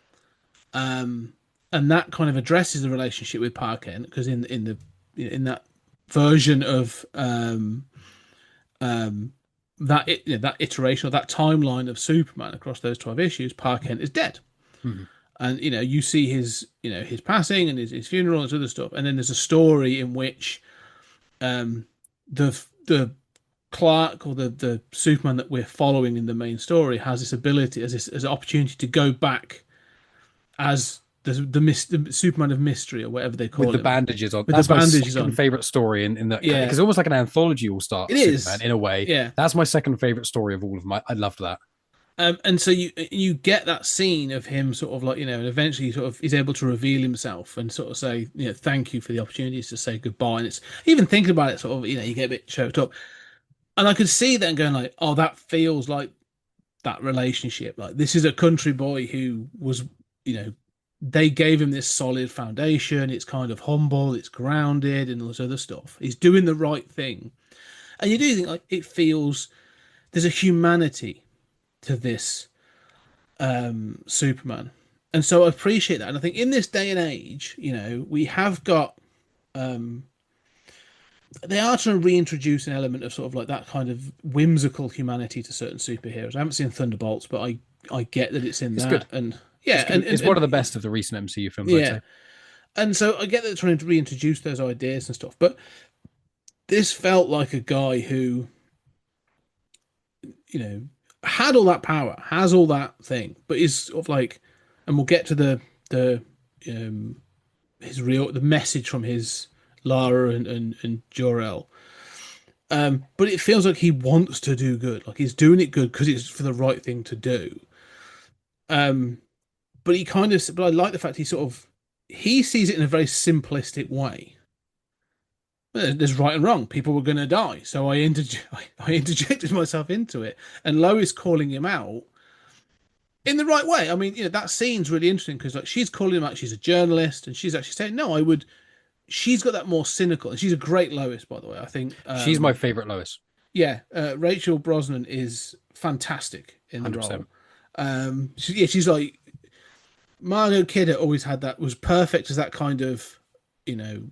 and that kind of addresses the relationship with Pa Kent, because in that version of that iteration or that timeline of Superman across those 12 issues, Pa Kent is dead. And you see his passing and his funeral and this other stuff, and then there's a story in which the Clark, or the Superman that we're following in the main story, has this ability, as an opportunity to go back as the Superman of Mystery, or whatever they call it, with the bandages on. That's my second favorite story in that. Yeah, it's almost like an anthology all-star Superman in a way. Yeah, that's my second favorite story of all of them. I loved that. And so you get that scene of him sort of like, and eventually sort of he's able to reveal himself and sort of say, thank you for the opportunities to say goodbye. And it's even thinking about it, sort of, you get a bit choked up. And I could see that and going like, oh, that feels like that relationship. Like, this is a country boy who was, they gave him this solid foundation. It's kind of humble, it's grounded, and all this other stuff. He's doing the right thing, and you do think like it feels there's a humanity to this Superman, and so I appreciate that. And I think in this day and age, we have got they are trying to reintroduce an element of sort of like that kind of whimsical humanity to certain superheroes. I haven't seen Thunderbolts, but I get that it's in It's that, good. and yeah, It's one of the best of the recent MCU films, I'd yeah, say. and so I get that they're trying to reintroduce those ideas and stuff, but this felt like a guy who, had all that power, has all that thing, but is sort of like, and we'll get to the the message from his Lara and Jor-El. But it feels like he wants to do good, like he's doing it good because it's for the right thing to do. But but I like the fact he sees it in a very simplistic way. There's right and wrong. People were going to die, so I interjected myself into it, and Lois calling him out in the right way. I mean, that scene's really interesting because like she's calling him out. She's a journalist, and she's actually saying, "No, I would." She's got that more cynical, and she's a great Lois, by the way. I think She's my favorite Lois. yeah, Rachel Brosnan is fantastic in the 100%. role. She's like Margot Kidder always had that, was perfect as that kind of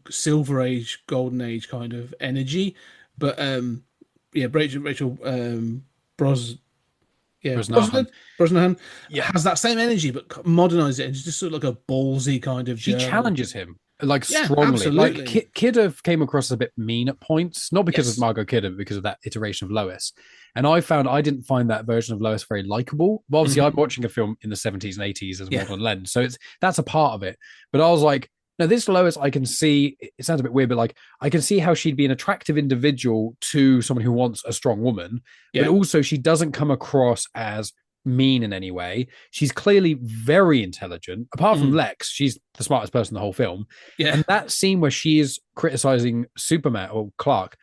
silver age, golden age kind of energy, but Rachel Brosnahan has that same energy but modernized it and just sort of like a ballsy kind of She journal. challenges him like Yeah, strongly. absolutely. Like Kidder came across as a bit mean at points, not because Yes. of Margot Kidder, but because of that iteration of Lois. And I didn't find that version of Lois very likable. But obviously, I'm watching a film in the 70s and 80s as a modern lens, so that's a part of it. But I was like, no, this Lois, I can see. It sounds a bit weird, but like I can see how she'd be an attractive individual to someone who wants a strong woman. Yeah. But also, she doesn't come across as mean in any way. She's clearly very intelligent. Apart from Lex, she's the smartest person in the whole film. Yeah. And that scene where she is criticizing Superman or Clark,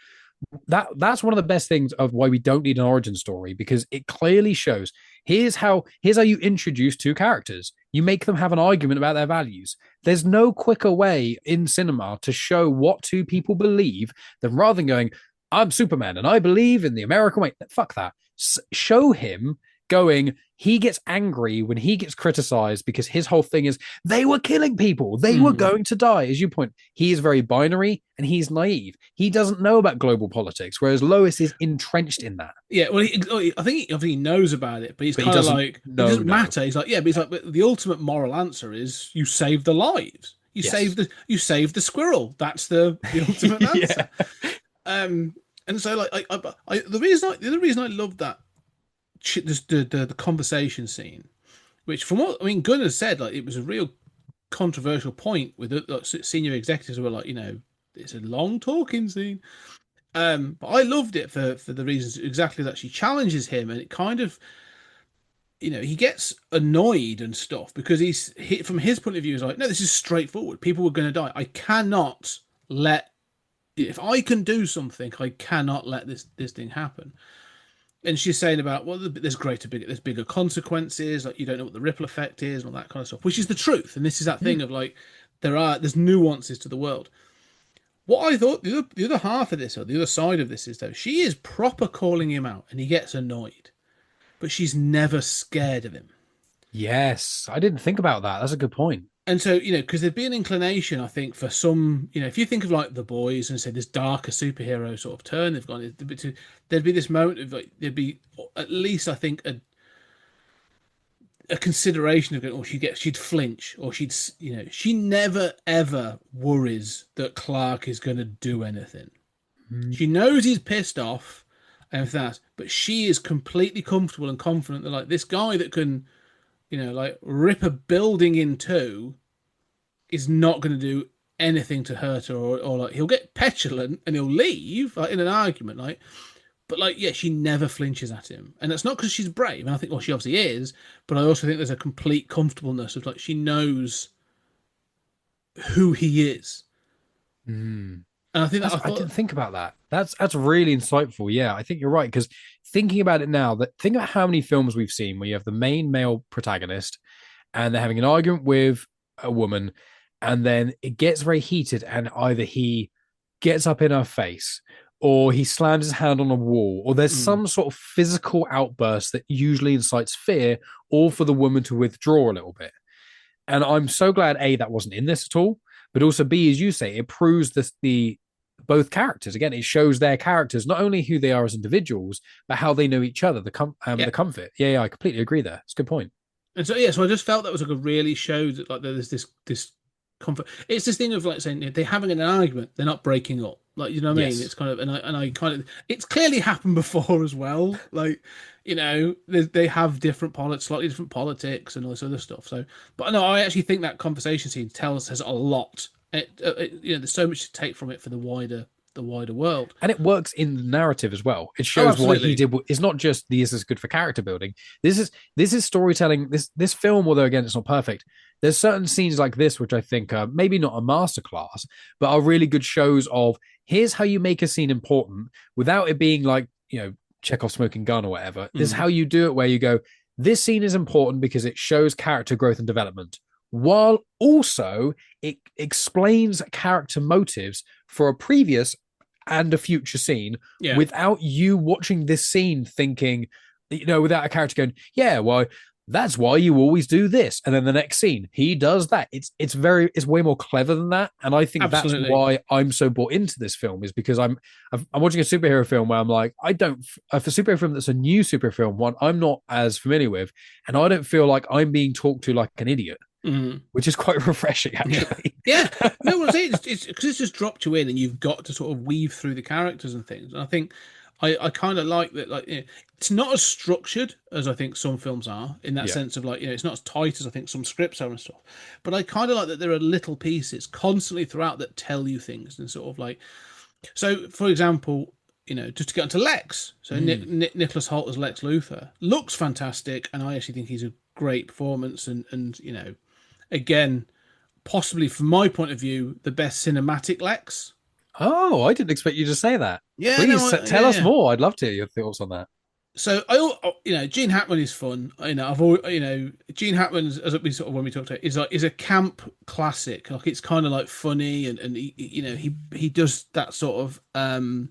that's one of the best things of why we don't need an origin story, because it clearly shows here's how you introduce two characters. You make them have an argument about their values. There's no quicker way in cinema to show what two people believe than rather than going, I'm Superman and I believe in the American way. Fuck that. Show him going, he gets angry when he gets criticized because his whole thing is they were killing people, they were going to die. As you point, he is very binary and he's naive. He doesn't know about global politics, whereas Lois is entrenched in that. Yeah, well, I think he knows about it, but he's kind of like, it doesn't matter. He's like, but the ultimate moral answer is you save the lives. You save the squirrel. That's the ultimate answer. And so like the other reason I love that the conversation scene, which from what Gunn has said, like it was a real controversial point with senior executives who were like, it's a long talking scene. But I loved it for the reasons exactly that she challenges him, and it kind of, he gets annoyed and stuff because from his point of view, he's like, no, this is straightforward. People were going to die. I cannot let, if I can do something, I cannot let this thing happen. And she's saying about, well, there's bigger consequences. Like you don't know what the ripple effect is and all that kind of stuff, which is the truth. And this is that thing of like, there's nuances to the world. What I thought the other half of this, or the other side of this, is though she is proper calling him out, and he gets annoyed, but she's never scared of him. Yes, I didn't think about that. That's a good point. And so, because there'd be an inclination, I think, for some, if you think of like The Boys and say this darker superhero sort of turn they've gone, there'd be this moment of like, there'd be at least, I think, a consideration of going, she'd flinch, or she never ever worries that Clark is going to do anything. She knows he's pissed off and that, but she is completely comfortable and confident that like this guy that can, like rip a building in two is not going to do anything to hurt her, or like he'll get petulant and he'll leave like, in an argument, like. But like, yeah, she never flinches at him, and that's not because she's brave. And I think, well, she obviously is, but I also think there's a complete comfortableness of like she knows who he is. And I think I didn't think about that. That's really insightful. Yeah, I think you're right, because thinking about it now, think about how many films we've seen where you have the main male protagonist and they're having an argument with a woman, and then it gets very heated, and either he gets up in her face, or he slams his hand on a wall, or there's some sort of physical outburst that usually incites fear, or for the woman to withdraw a little bit. And I'm so glad A, that wasn't in this at all, but also B, as you say, it proves the both characters. Again, it shows their characters, not only who they are as individuals, but how they know each other, the comfort. Yeah, I completely agree there. It's a good point. And so yeah, so I just felt that was like a really showed that like there's this comfort. It's this thing of like saying they're having an argument, they're not breaking up. Like, you know what I mean? It's kind of, and I kind of, it's clearly happened before as well. Like, you know, they have slightly different politics and all this other stuff. So, but no, I actually think that conversation scene tells us a lot. You know, there's so much to take from it for the wider world, and it works in the narrative as well. It shows what he did. It's not just this is good for character building. This is storytelling. This film, although again it's not perfect, there's certain scenes like this which I think are maybe not a masterclass, but are really good shows of here's how you make a scene important without it being like, you know, Chekhov smoking gun or whatever. This is how you do it, where you go, this scene is important because it shows character growth and development, while also it explains character motives for a previous and a future scene, without you watching this scene thinking, you know, without a character going, yeah, well, that's why you always do this, and then the next scene he does that. It's way more clever than that, and I think that's why I'm so bought into this film, is because I'm watching a superhero film where I'm like, I don't, for a superhero film that's a new superhero film, one I'm not as familiar with, and I don't feel like I'm being talked to like an idiot. Which is quite refreshing, actually. Yeah. No, what I'm saying it's because it's just dropped you in, and you've got to sort of weave through the characters and things. And I think I kind of like that. Like, you know, it's not as structured as I think some films are, in that sense of like, you know, it's not as tight as I think some scripts are and stuff. But I kind of like that there are little pieces constantly throughout that tell you things, and sort of like, so for example, you know, just to get onto Lex. So Nicholas Hoult as Lex Luthor looks fantastic, and I actually think he's a great performance, and you know, again, possibly from my point of view, the best cinematic Lex. Oh, I didn't expect you to say that. Yeah, please tell us more. I'd love to hear your thoughts on that. So you know, Gene Hackman is fun. You know, Gene Hackman, as we sort of when we talked about, is a camp classic. Like, it's kind of like funny, and he, you know, he does that sort of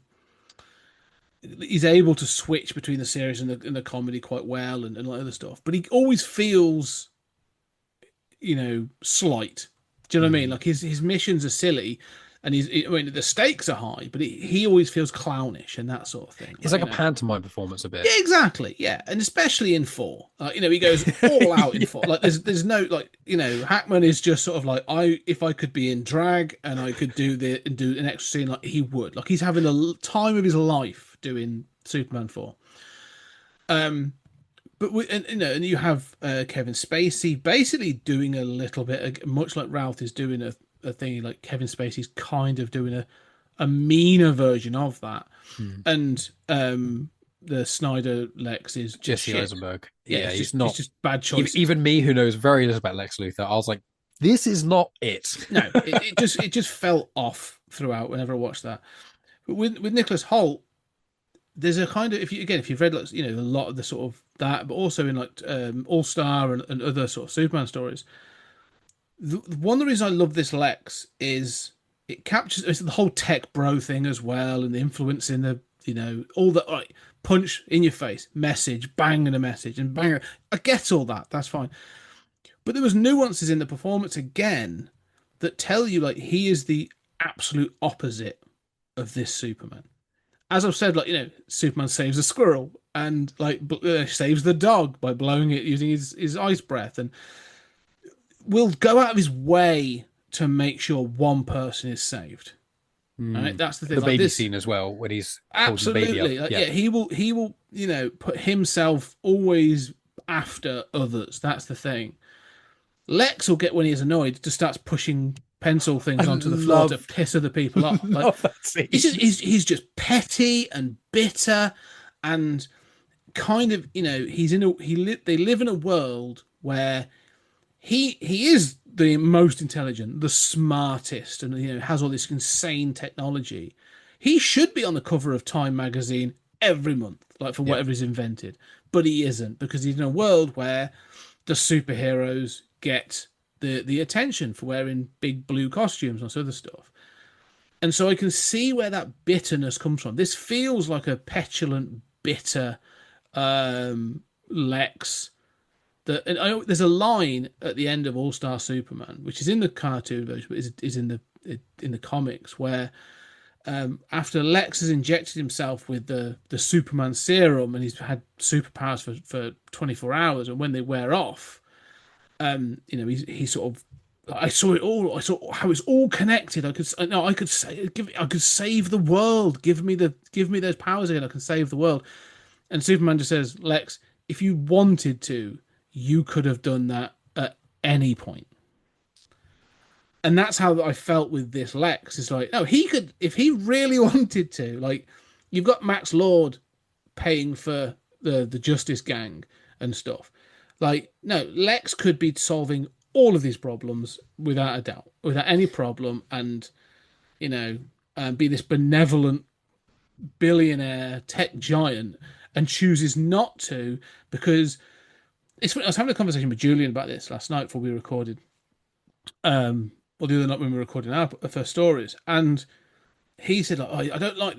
he's able to switch between the serious and the comedy quite well, and like other stuff. But he always feels, you know, slight. Do you know what I mean? Like, his missions are silly, and I mean, the stakes are high, but he always feels clownish and that sort of thing. It's like a pantomime performance a bit. Yeah, exactly. Yeah, and especially in 4, you know, he goes all out in 4. Like, there's no, like, you know, Hackman is just sort of like, if I could be in drag and I could do an extra scene, like, he would. Like, he's having a time of his life doing Superman 4. But you know, and you have Kevin Spacey basically doing a little bit, much like Ralph is doing a thing. Like, Kevin Spacey's kind of doing a meaner version of that, and the Snyder Lex is Jesse Eisenberg. Yeah, he's not. It's just bad choice. Even me, who knows very little about Lex Luthor, I was like, this is not it. No, it just felt off throughout whenever I watched that. But with Nicholas Hoult, there's a kind of, if you've read, like, you know, a lot of the sort of that, but also in like All Star and other sort of Superman stories. One of the reasons I love this Lex is it captures the whole tech bro thing as well, and the influence in the, you know, all that, like, punch in your face, message, bang, and a message, and bang. I get all that. That's fine. But there was nuances in the performance again that tell you, like, he is the absolute opposite of this Superman. As I've said, like, you know, Superman saves a squirrel and like saves the dog by blowing it using his ice breath, and will go out of his way to make sure one person is saved. Right, that's the thing. The baby scene as well, when he's holding the baby up. Like, yeah, he will, you know, put himself always after others. That's the thing. Lex will get, when he's annoyed, just starts pushing pencil things onto the floor to piss other people off. Like, he's just petty and bitter, and kind of, you know, they live in a world where he is the most intelligent, the smartest, and, you know, has all this insane technology. He should be on the cover of Time magazine every month, like, for whatever he's invented, but he isn't, because he's in a world where the superheroes get the attention for wearing big blue costumes and other stuff. And so I can see where that bitterness comes from. This feels like a petulant, bitter Lex. There's a line at the end of All Star Superman, which is in the cartoon version, but is in the comics, where after Lex has injected himself with the Superman serum and he's had superpowers for 24 hours, and when they wear off, he sort of, I saw it all. I saw how it's all connected. I could save the world. Give me those powers again. I can save the world. And Superman just says, Lex, if you wanted to, you could have done that at any point. And that's how I felt with this Lex. It's like, no, he could, if he really wanted to. Like, you've got Max Lord paying for the Justice Gang and stuff. Like, no, Lex could be solving all of these problems without a doubt, without any problem, and be this benevolent billionaire tech giant, and chooses not to because I was having a conversation with Julian about this last night before we recorded, or the other night when we were recording our first stories, and he said, like, I don't like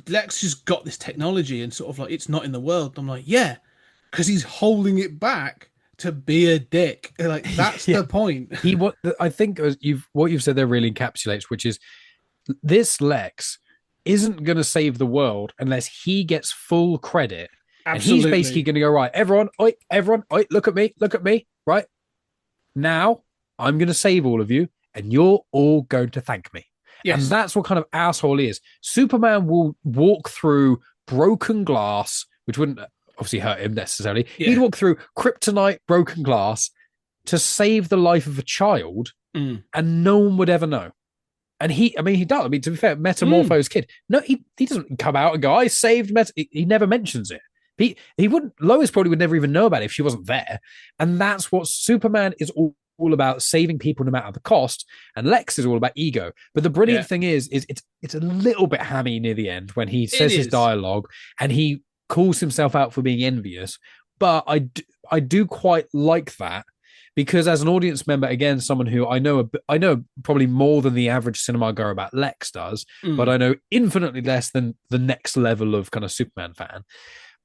Lex just got this technology and sort of like it's not in the world. And I'm like, yeah, because he's holding it back to be a dick. Like, that's the point. I think what you've said there really encapsulates, which is this Lex isn't going to save the world unless he gets full credit. Absolutely. And he's basically going to go, right, everyone, look at me, right? Now I'm going to save all of you and you're all going to thank me. Yes. And that's what kind of asshole he is. Superman will walk through broken glass, which wouldn't obviously hurt him necessarily. Yeah. He'd walk through kryptonite broken glass to save the life of a child, and no one would ever know. And he does. I mean, to be fair, Metamorpho's kid. No, he doesn't come out and go, I saved He never mentions it. He wouldn't. Lois probably would never even know about it if she wasn't there. And that's what Superman is all about, saving people no matter the cost. And Lex is all about ego. But the brilliant thing is it's a little bit hammy near the end when he says his dialogue and he calls himself out for being envious. But I do quite like that, because as an audience member, again, someone who I know probably more than the average cinema goer about Lex does, but I know infinitely less than the next level of kind of Superman fan.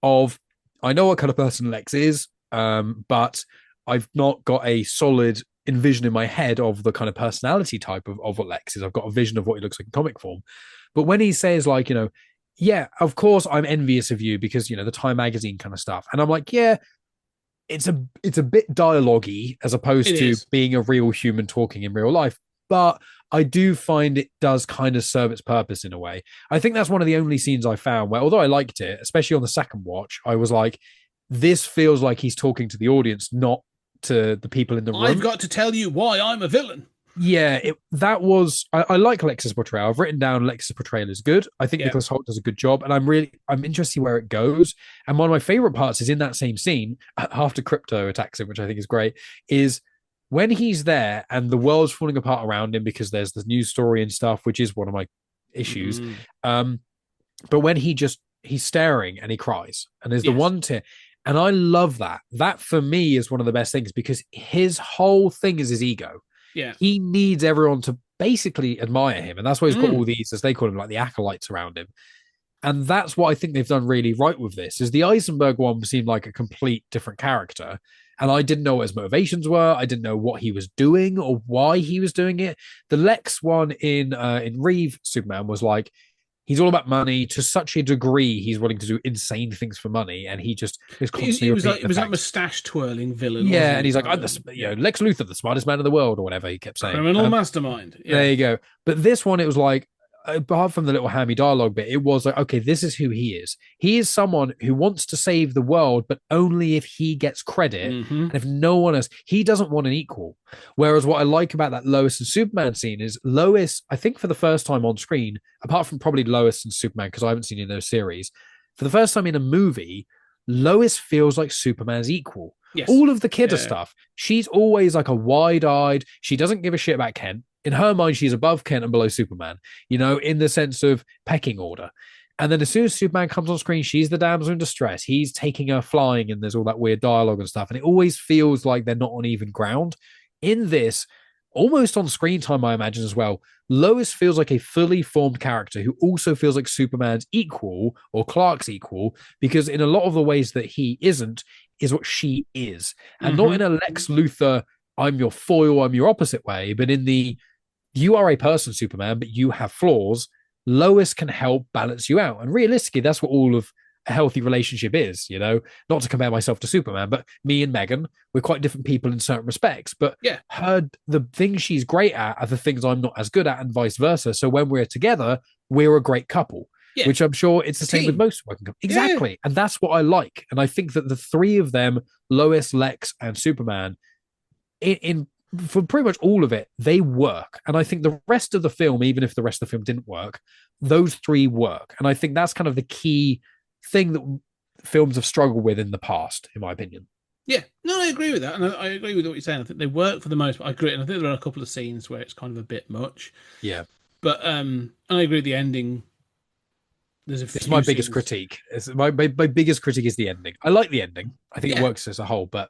I know what kind of person Lex is, but I've not got a solid envision in my head of the kind of personality type of what Lex is. I've got a vision of what he looks like in comic form. But when he says, like, yeah, of course I'm envious of you because, the Time magazine kind of stuff. And I'm like, yeah, it's a bit dialogue-y as opposed to being a real human talking in real life. But I do find it does kind of serve its purpose in a way. I think that's one of the only scenes I found where, although I liked it, especially on the second watch, I was like, this feels like he's talking to the audience, not to the people in the room. I've got to tell you why I'm a villain. Yeah, I like Lex's portrayal. I've written down Lex's portrayal is good. I think Nicholas Hoult does a good job, and I'm interested to see where it goes. And one of my favorite parts is in that same scene after Crypto attacks him, which I think is great, is when he's there and the world's falling apart around him because there's the news story and stuff, which is one of my issues. But when he's staring and he cries, and there's the one tear. And I love that. That for me is one of the best things, because his whole thing is his ego. Yeah. He needs everyone to basically admire him. And that's why he's got all these, as they call them, like the acolytes around him. And that's what I think they've done really right with this, is the Eisenberg one seemed like a complete different character. And I didn't know what his motivations were. I didn't know what he was doing or why he was doing it. The Lex one in Reeve Superman was like, he's all about money to such a degree. He's willing to do insane things for money, and he just is constantly. He was that mustache twirling villain. Yeah, and he's like, I'm Lex Luthor, the smartest man in the world, or whatever he kept saying. Criminal mastermind. Yeah. There you go. But this one, it was like, apart from the little hammy dialogue bit, it was like, okay, this is who he is. He is someone who wants to save the world, but only if he gets credit, and if no one else. He doesn't want an equal. Whereas what I like about that Lois and Superman scene is Lois, I think for the first time on screen, apart from probably Lois and Superman, because I haven't seen it in those series, for the first time in a movie, Lois feels like Superman's equal. Yes. All of the kidder stuff, she's always like a wide-eyed, she doesn't give a shit about Kent. In her mind, she's above Kent and below Superman, in the sense of pecking order. And then as soon as Superman comes on screen, she's the damsel in distress. He's taking her flying, and there's all that weird dialogue and stuff. And it always feels like they're not on even ground. in this, almost on screen time, I imagine as well, Lois feels like a fully formed character who also feels like Superman's equal or Clark's equal, because in a lot of the ways that he isn't, is what she is. And not in a Lex Luthor, I'm your foil, I'm your opposite way, but in the you are a person, Superman, but you have flaws. Lois can help balance you out. And realistically, that's what all of a healthy relationship is, not to compare myself to Superman, but me and Megan, we're quite different people in certain respects. But Yeah. the things she's great at are the things I'm not as good at, and vice versa. So when we're together, we're a great couple, which I'm sure it's the same with most working couples. Exactly. Yeah. And that's what I like. And I think that the three of them, Lois, Lex, and Superman, in for pretty much all of it, they work. And I think the rest of the film, even if the rest of the film didn't work, those three work. And I think that's kind of the key thing that films have struggled with in the past, in my opinion. Yeah, no, I agree with that. And I agree with what you're saying. I think they work for the most part. I agree. And I think there are a couple of scenes where it's kind of a bit much. Yeah. But and I agree with the ending. It's my biggest critique. My biggest critique is the ending. I like the ending. I think it works as a whole, but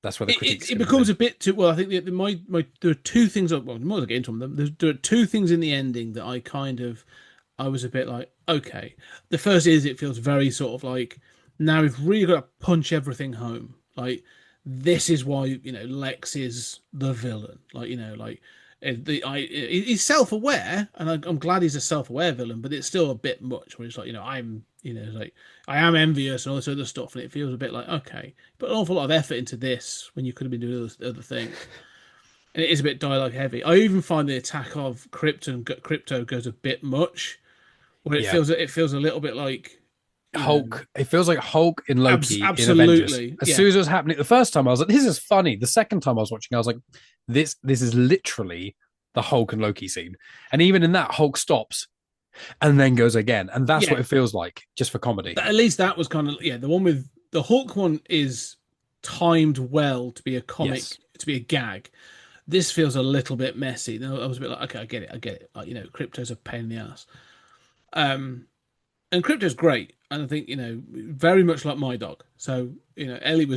that's where the critiques. It becomes a bit too. Well, I think there are two things. Well, more to get into them. There are two things in the ending that I was a bit like, okay. The first is it feels very sort of like, now we've really got to punch everything home. Like, this is why Lex is the villain. He's self-aware, and I'm glad he's a self-aware villain, but it's still a bit much. Where it's like, I am envious and all this other stuff, and it feels a bit like, okay, put an awful lot of effort into this when you could have been doing other things. And it is a bit dialogue heavy. I even find the attack of Crypto goes a bit much, where it feels a little bit like Hulk. It feels like Hulk in Loki absolutely. in Avengers. As soon as it was happening the first time, I was like, this is funny. The second time I was watching, I was like, this is literally the Hulk and Loki scene. And even in that, Hulk stops and then goes again. And that's what it feels like, just for comedy. At least that was kind of, the one with the Hulk one is timed well to be a comic, to be a gag. This feels a little bit messy. I was a bit like, okay, I get it. Like, Crypto's a pain in the ass. And Crypto's great. And I think, very much like my dog. So, Ellie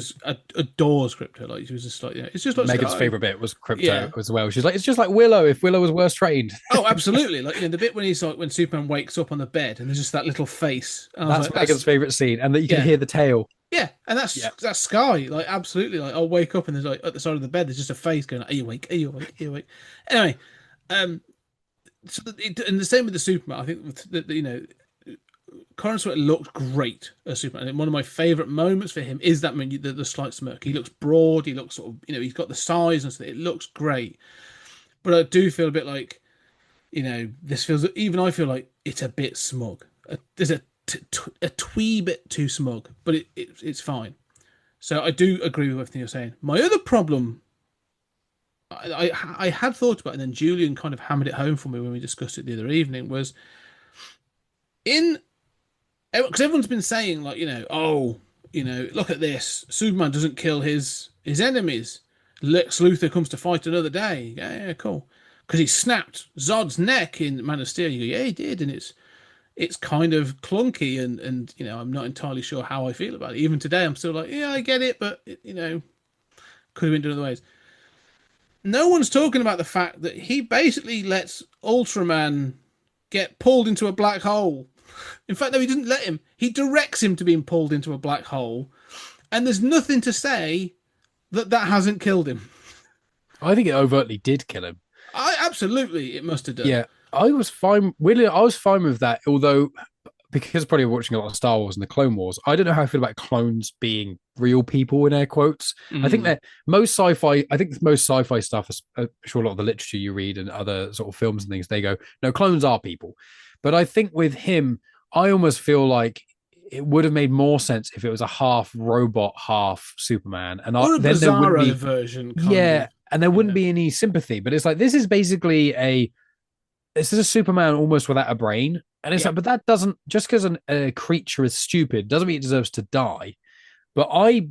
adores Crypto. Like, she was just like, it's just like Megan's favorite bit was Crypto as well. She's like, it's just like Willow if Willow was worse trained. Oh, absolutely. Like, the bit when when Superman wakes up on the bed and there's just that little face. That's Megan's favorite scene. And that you can hear the tail. Yeah. And that's Sky. Like, absolutely. Like, I'll wake up and there's like, at the side of the bed, there's just a face going, are you awake? Are you awake? Are you awake? Anyway, and the same with the Superman. I think that, Colin Sweat looked great as Superman. And one of my favourite moments for him is that the slight smirk. He looks broad. He looks sort of, he's got the size and stuff. It looks great. But I do feel a bit like, this feels, even I feel like it's a bit smug. There's a twee bit too smug, but it's fine. So I do agree with everything you're saying. My other problem, I had thought about it, and then Julian kind of hammered it home for me when we discussed it the other evening, was because everyone's been saying, like, look at this. Superman doesn't kill his enemies. Lex Luthor comes to fight another day. Yeah, cool. Because he snapped Zod's neck in Man of Steel. You go, yeah, he did, and it's kind of clunky, and I'm not entirely sure how I feel about it. Even today, I'm still like, yeah, I get it, but could have been done other ways. No one's talking about the fact that he basically lets Ultraman get pulled into a black hole. In fact, no, he didn't let him. He directs him to being pulled into a black hole, and there's nothing to say that hasn't killed him. I think it overtly did kill him. Absolutely, it must have done. Yeah, I was fine. Really, I was fine with that. Although, because probably watching a lot of Star Wars and the Clone Wars, I don't know how I feel about clones being real people in air quotes. I think that most sci-fi stuff, I'm sure a lot of the literature you read and other sort of films and things, they go, no, clones are people. But I think with him, I almost feel like it would have made more sense if it was a half robot, half Superman, and or a then there would be version. And there wouldn't be any sympathy. But it's like, this is basically a Superman almost without a brain, and it's like, but that doesn't, just because a creature is stupid doesn't mean it deserves to die. But I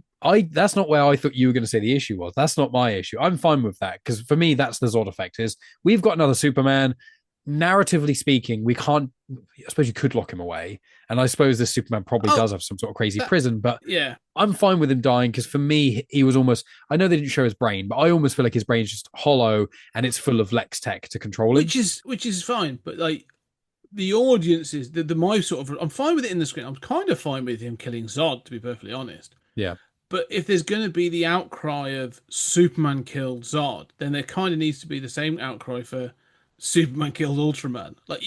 that's not where I thought you were going to say the issue was. That's not my issue. I'm fine with that, because for me, that's the Zod effect. Is we've got another Superman. narratively speaking, we can't. I suppose you could lock him away, and I suppose this Superman probably does have some sort of crazy prison. But yeah, I'm fine with him dying because for me, he was almost. I know they didn't show his brain, but I almost feel like his brain's just hollow and it's full of Lex tech to control him. which is fine. But like the audience is the my sort of. I'm fine with it in the screen. I'm kind of fine with him killing Zod, to be perfectly honest. Yeah. But if there's going to be the outcry of Superman killed Zod, then there kind of needs to be the same outcry for Superman killed Ultraman. Like,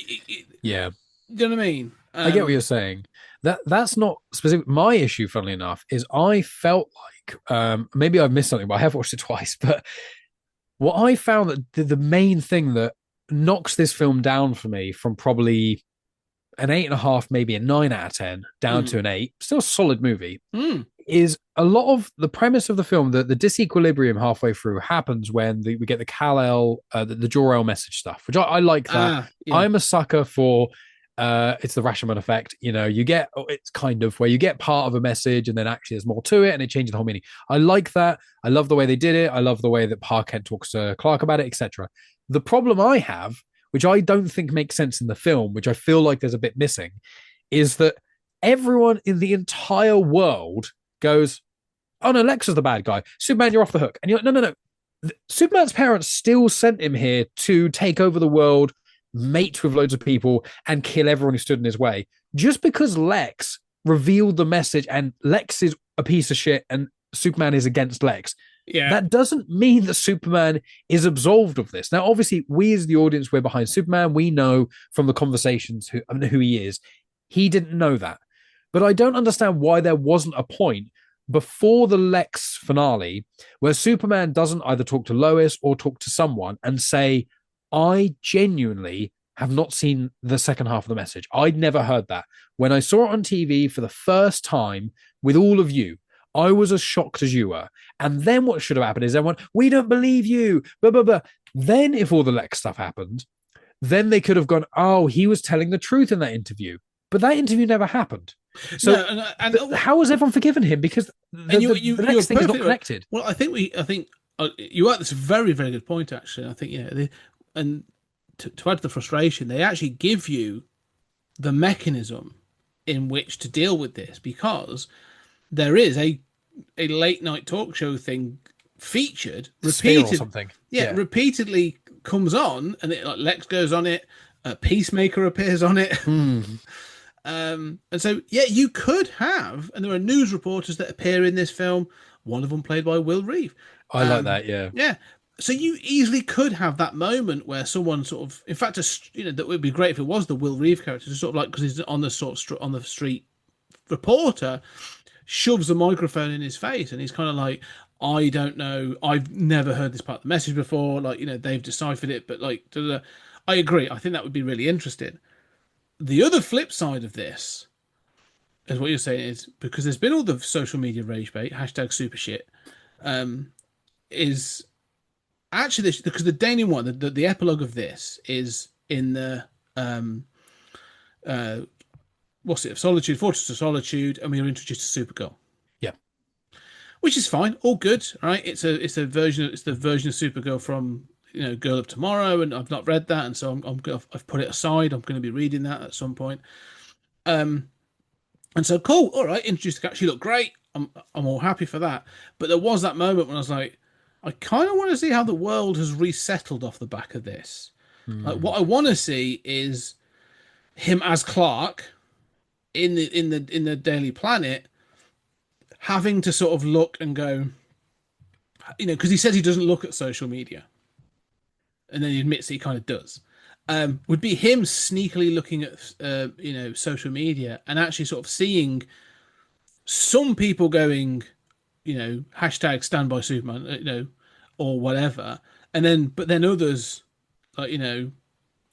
Yeah. you know what I mean? I get what you're saying. That's not specific. My issue, funnily enough, is I felt like maybe I've missed something, but I have watched it twice. But what I found that the main thing that knocks this film down for me from probably an 8.5, maybe a 9 out of 10, down to an 8, still a solid movie, is a lot of the premise of the film. The disequilibrium halfway through happens when we get the Kal-El, the Jor-El message stuff, which I like that. Yeah. I'm a sucker for. It's the Rashomon effect. You get it's kind of where you get part of a message and then actually there's more to it and it changes the whole meaning. I like that. I love the way they did it. I love the way that Pa Kent talks to Clark about it, etc. The problem I have, which I don't think makes sense in the film, which I feel like there's a bit missing, is that everyone in the entire world goes, "Oh no, Lex is the bad guy. Superman, you're off the hook." And you're like, no. Superman's parents still sent him here to take over the world, mate with loads of people, and kill everyone who stood in his way. Just because Lex revealed the message and Lex is a piece of shit and Superman is against Lex, that doesn't mean that Superman is absolved of this. Now, obviously, we as the audience, we're behind Superman. We know from the conversations who he is. He didn't know that. But I don't understand why there wasn't a point before the Lex finale where Superman doesn't either talk to Lois or talk to someone and say, I genuinely have not seen the second half of the message. I'd never heard that. When I saw it on TV for the first time with all of you, I was as shocked as you were. And then what should have happened is everyone, we don't believe you, blah, blah, blah. Then if all the Lex stuff happened, then they could have gone, oh, he was telling the truth in that interview. But that interview never happened. So how has everyone forgiven him? Because the Lex thing is not connected. Well, I think you are. That's a very, very good point, actually. I think, and to add to the frustration, they actually give you the mechanism in which to deal with this, because there is a late night talk show thing featured, repeated, something. Repeatedly comes on, and Lex goes on it. Peacemaker appears on it. And so, you could have, and there are news reporters that appear in this film. One of them played by Will Reeve. I like that. Yeah. So you easily could have that moment where someone sort of, in fact, that would be great if it was the Will Reeve character, just sort of like, because he's on the on the street reporter, shoves a microphone in his face, and he's kind of like, I don't know, I've never heard this part of the message before. Like, they've deciphered it, but like, I agree. I think that would be really interesting. The other flip side of this is what you're saying is, because there's been all the social media rage bait, hashtag super shit, is actually this, because the Danish one, the epilogue of this is in the Solitude, Fortress of Solitude, and we are introduced to Supergirl. Yeah, which is fine, all good, right? It's the version of Supergirl from Girl of Tomorrow, and I've not read that, and so I've put it aside. I'm going to be reading that at some point. And so cool, all right, introduced the character. She looked great. I'm all happy for that. But there was that moment when I was like, I kind of want to see how the world has resettled off the back of this. Like, what I want to see is him as Clark in the Daily Planet, having to sort of look and go, because he says he doesn't look at social media, and then he admits he kind of does. Would be him sneakily looking at social media and actually sort of seeing some people going, hashtag stand by Superman, or whatever, but then others, like,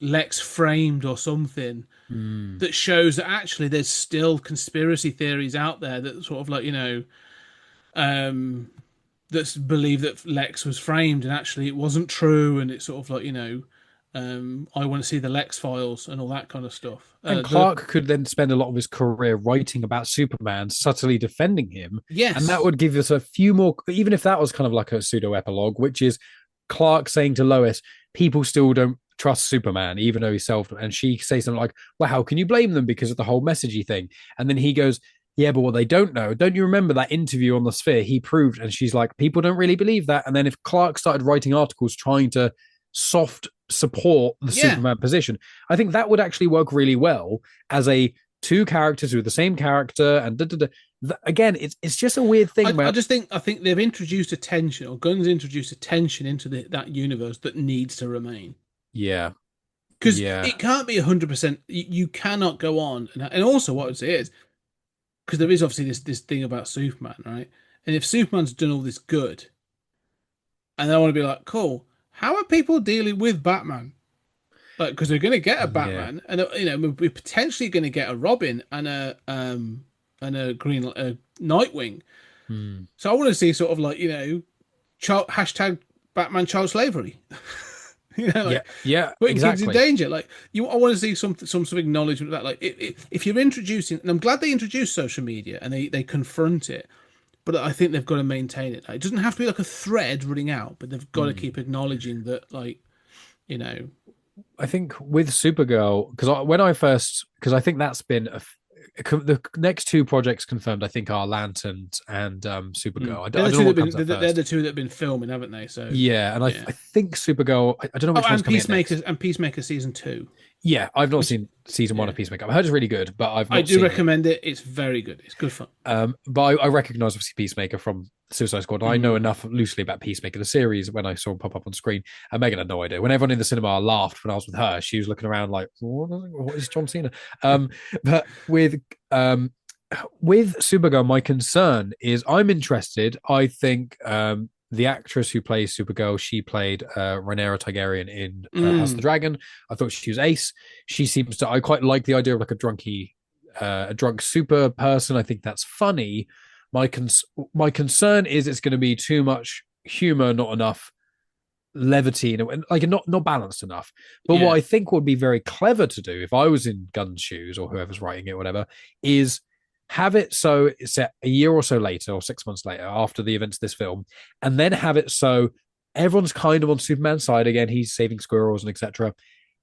Lex framed or something, that shows that actually there's still conspiracy theories out there that sort of like, that's believe that Lex was framed and actually it wasn't true, and it's sort of like, I want to see the Lex files and all that kind of stuff. And Clark could then spend a lot of his career writing about Superman, subtly defending him. Yes. And that would give us a few more, even if that was kind of like a pseudo epilogue, which is Clark saying to Lois, people still don't trust Superman, even though he's self. And she says something like, "Well, how can you blame them because of the whole messagey thing?" And then he goes, "Yeah, but what they don't know, don't you remember that interview on the Sphere? He proved." And she's like, "People don't really believe that." And then if Clark started writing articles trying to soft support the Superman position, I think that would actually work really well as a two characters with the same character. And again, it's just a weird thing. I think they've introduced a tension, or Gunn's introduced a tension into that universe that needs to remain. Yeah, because it can't be 100%. You cannot go on, and also what I would say is, because there is obviously this thing about Superman, right? And if Superman's done all this good, and I want to be like, cool, how are people dealing with Batman? Like, because we're going to get a Batman, and we're potentially going to get a Robin and a Nightwing. So I want to see sort of like hashtag Batman child slavery. Putting kids in danger. Like I want to see some sort of acknowledgement of that. Like if you're introducing, and I'm glad they introduced social media and they confront it, but I think they've got to maintain it. Like, it doesn't have to be like a thread running out, but they've got to keep acknowledging that, like, I think with Supergirl, because I think that's been the next two projects confirmed, I think, are Lanterns and Supergirl. They're the two that have been filming, haven't they? So yeah, and I think Supergirl. I don't know which one's coming Peacemaker and Peacemaker season 2. Yeah, I've not seen season 1 of Peacemaker. I heard it's really good, but I do recommend it. It's very good. It's good fun. But I recognize obviously Peacemaker from Suicide Squad. I know enough loosely about Peacemaker, the series, when I saw him pop up on screen. And Megan had no idea. When everyone in the cinema laughed when I was with her, she was looking around like, "What is John Cena?" But with Supergirl, my concern is I'm interested. I think the actress who plays Supergirl, she played Rhaenyra Targaryen in House of the Dragon. I thought she was ace. She seems to. I quite like the idea of like a drunk super person. I think that's funny. My concern is it's going to be too much humor, not enough levity, and like not balanced enough. But what I think would be very clever to do if I was in Gunn's shoes or whoever's writing it, whatever, is have it so it's set a year or so later or 6 months later after the events of this film, and then have it so everyone's kind of on Superman's side again. He's saving squirrels and etc.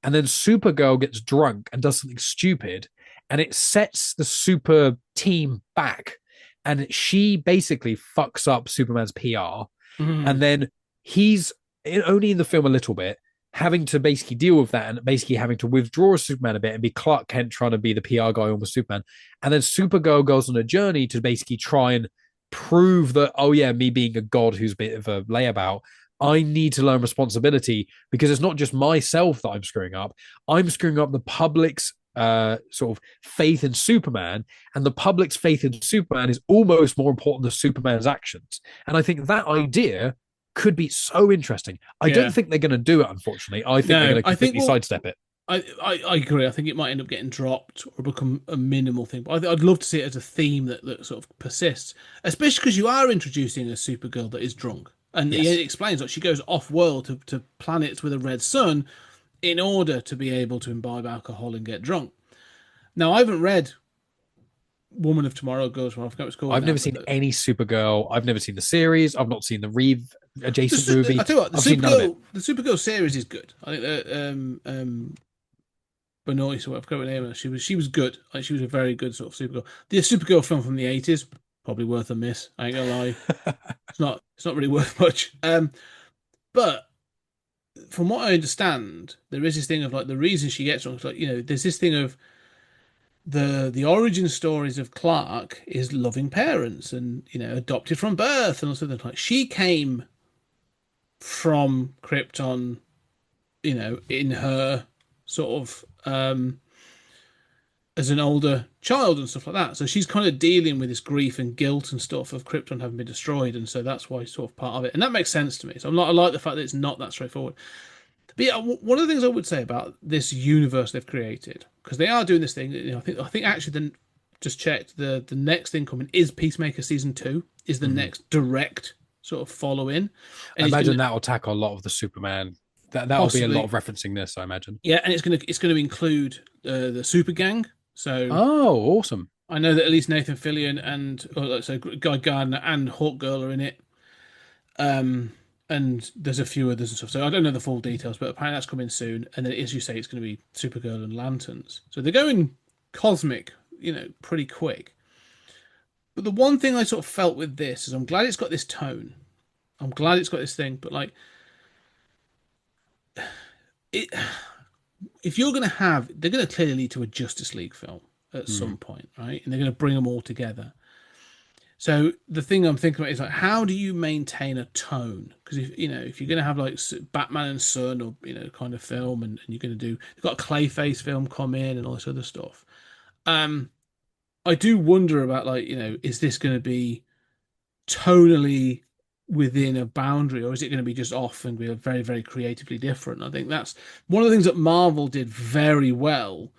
And then Supergirl gets drunk and does something stupid, and it sets the super team back. And she basically fucks up Superman's PR. And then he's only in the film a little bit, having to basically deal with that and basically having to withdraw Superman a bit and be Clark Kent trying to be the PR guy on with Superman. And then Supergirl goes on a journey to basically try and prove that, oh yeah, me being a god who's a bit of a layabout, I need to learn responsibility because it's not just myself that I'm screwing up. I'm screwing up the public's sort of faith in Superman, and the public's faith in Superman is almost more important than Superman's actions. And I think that idea could be so interesting. I don't think they're going to do it, unfortunately. I think they're going to completely sidestep it. I agree. I think it might end up getting dropped or become a minimal thing. But I'd love to see it as a theme that sort of persists, especially because you are introducing a Supergirl that is drunk. And it explains that she goes off-world to planets with a red sun in order to be able to imbibe alcohol and get drunk. Now, I haven't read Woman of Tomorrow, Girls from, I forget what it's called. I've never seen any Supergirl. I've never seen the series. I've not seen the Reeve adjacent movie. I tell you what, the Supergirl series is good. I think that Benoist, or whatever, I forgot her name. She was good. Like, she was a very good sort of Supergirl. The Supergirl film from the 80s, probably worth a miss. I ain't gonna lie. It's not really worth much. But from what I understand, there is this thing of like the reason she gets drunk. Like, there's this thing of the origin stories of Clark is loving parents and adopted from birth and all sorts of like she came from Krypton, in her sort of as an older child and stuff like that. So she's kind of dealing with this grief and guilt and stuff of Krypton having been destroyed, and so that's why it's sort of part of it, and that makes sense to me. So I like the fact that it's not that straightforward. But yeah, one of the things I would say about this universe they've created, because they are doing this thing, I think actually then just checked the next thing coming is Peacemaker season 2 is the next direct sort of follow in. I imagine that will tackle a lot of the Superman. That will be a lot of referencing this, I imagine. Yeah, and it's going to include the Super Gang. So awesome! I know that at least Nathan Fillion and so Guy Gardner and Hawkgirl are in it. And and there's a few others and stuff. So I don't know the full details, but apparently that's coming soon. And then, as you say, it's going to be Supergirl and Lanterns. So they're going cosmic, pretty quick. But the one thing I sort of felt with this is I'm glad it's got this tone. I'm glad it's got this thing, but like it, if you're going to have, they're going to clearly lead to a Justice League film at some point, right? And they're going to bring them all together. So the thing I'm thinking about is like, how do you maintain a tone? Because if you're going to have like Batman and Son or kind of film, and you're going to do, you've got a Clayface film come in and all this other stuff. I do wonder about like, is this going to be tonally within a boundary, or is it going to be just off and be very, very creatively different? I think that's one of the things that Marvel did very well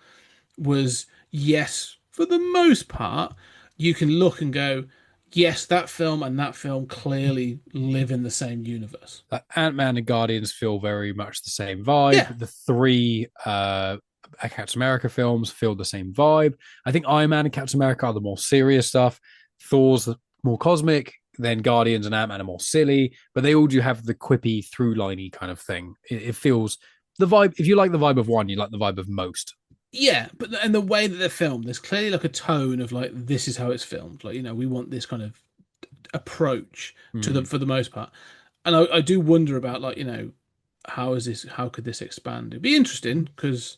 was, yes, for the most part, you can look and go, yes, that film and that film clearly live in the same universe. Ant-Man and Guardians feel very much the same vibe. Yeah. The three Captain America films feel the same vibe. I think Iron Man and Captain America are the more serious stuff. Thor's more cosmic. Then Guardians and Ant-Man are more silly, but they all do have the quippy, through-liney kind of thing. It feels the vibe. If you like the vibe of one, you like the vibe of most. Yeah, but and the way that they're filmed, there's clearly like a tone of like, this is how it's filmed. Like, we want this kind of approach to them for the most part. And I do wonder about like, how could this expand? It'd be interesting because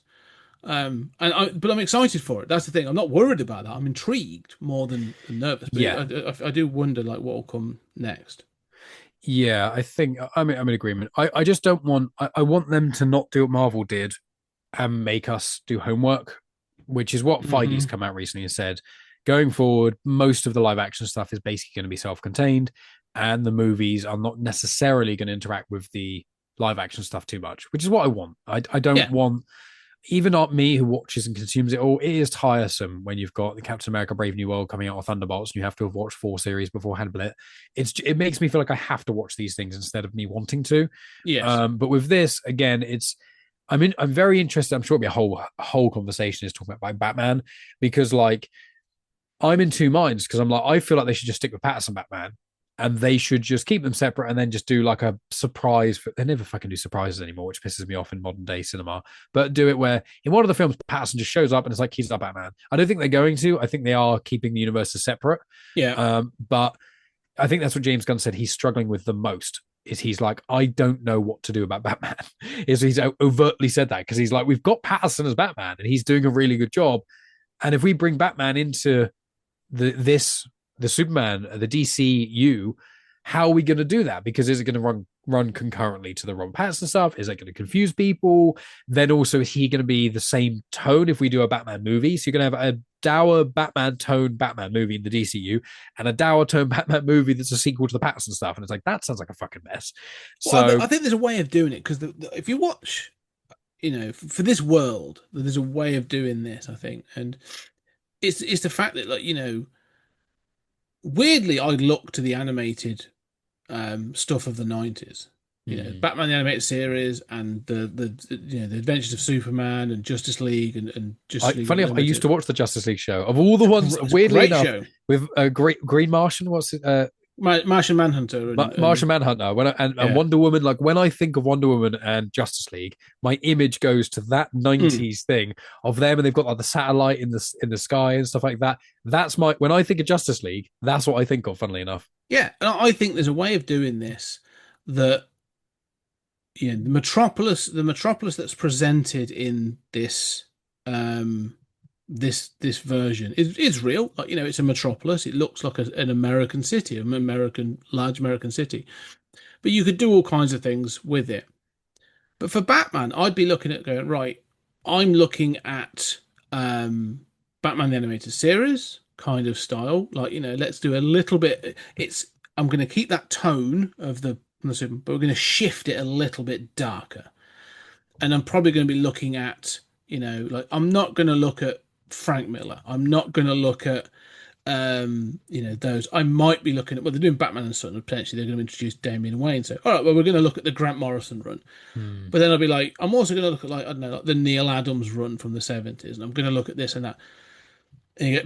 but I'm excited for it. That's the thing. I'm not worried about that. I'm intrigued more than nervous. But Yeah. I do wonder like what will come next. Yeah, I think I'm in agreement. I just don't want. I want them to not do what Marvel did and make us do homework, which is what Feige's come out recently and said. Going forward, most of the live action stuff is basically going to be self-contained, and the movies are not necessarily going to interact with the live action stuff too much, which is what I want. I don't want, even not me who watches and consumes it all. It is tiresome when you've got the Captain America Brave New World coming out with Thunderbolts and you have to have watched 4 series beforehand. But it makes me feel like I have to watch these things instead of me wanting to. Yes. But with this, again, I'm very interested. I'm sure it'll be a whole conversation is talking about Batman, because like I'm in two minds, because I'm like, I feel like they should just stick with Patterson Batman and they should just keep them separate and then just do like a surprise. They never fucking do surprises anymore, which pisses me off in modern day cinema. But do it where in one of the films, Patterson just shows up and it's like, he's our Batman. I don't think they're going to. I think they are keeping the universes separate. Yeah. But I think that's what James Gunn said he's struggling with the most. Is he's like, I don't know what to do about Batman. He's overtly said that because he's like, we've got Patterson as Batman and he's doing a really good job. And if we bring Batman into the Superman, the DCU, how are we going to do that? Because is it going to run concurrently to the Ron Patterson stuff? Is it going to confuse people? Then also, is he going to be the same tone if we do a Batman movie? So you're going to have a dour Batman tone Batman movie in the DCU and a dour tone Batman movie that's a sequel to the Patterson stuff. And it's like, that sounds like a fucking mess. Well, So I think there's a way of doing it because if you watch, for this world, there's a way of doing this, I think. And it's the fact that, like, weirdly, I look to the animated stuff of the 90s. Batman the Animated Series and the Adventures of Superman and Justice League and Justice League. Funny enough, I used to watch the Justice League show. Of all the ones, weirdly enough, show with Green Martian, what's it? Martian Manhunter Martian Manhunter. And Wonder Woman, like when I think of Wonder Woman and Justice League, my image goes to that 90s thing of them, and they've got like the satellite in the sky and stuff like that. That's when I think of Justice League, that's what I think of, funnily enough. Yeah, and I think there's a way of doing this that the metropolis that's presented in this this version is real. Like, it's a metropolis. It looks like an American city, large American city. But you could do all kinds of things with it. But for Batman, I'd be looking at going, right, I'm looking at Batman the Animated Series kind of style. Like, let's do a little bit. I'm going to keep that tone of the Superman, but we're going to shift it a little bit darker. And I'm probably going to be looking at, like, I'm not going to look at Frank Miller. I'm not going to look at, those. I might be looking at, they're doing Batman and Son, and potentially they're going to introduce Damian Wayne. So, all right, well, we're going to look at the Grant Morrison run. But then I'll be like, I'm also going to look at, like, I don't know, like the Neil Adams run from the 70s, and I'm going to look at this and that.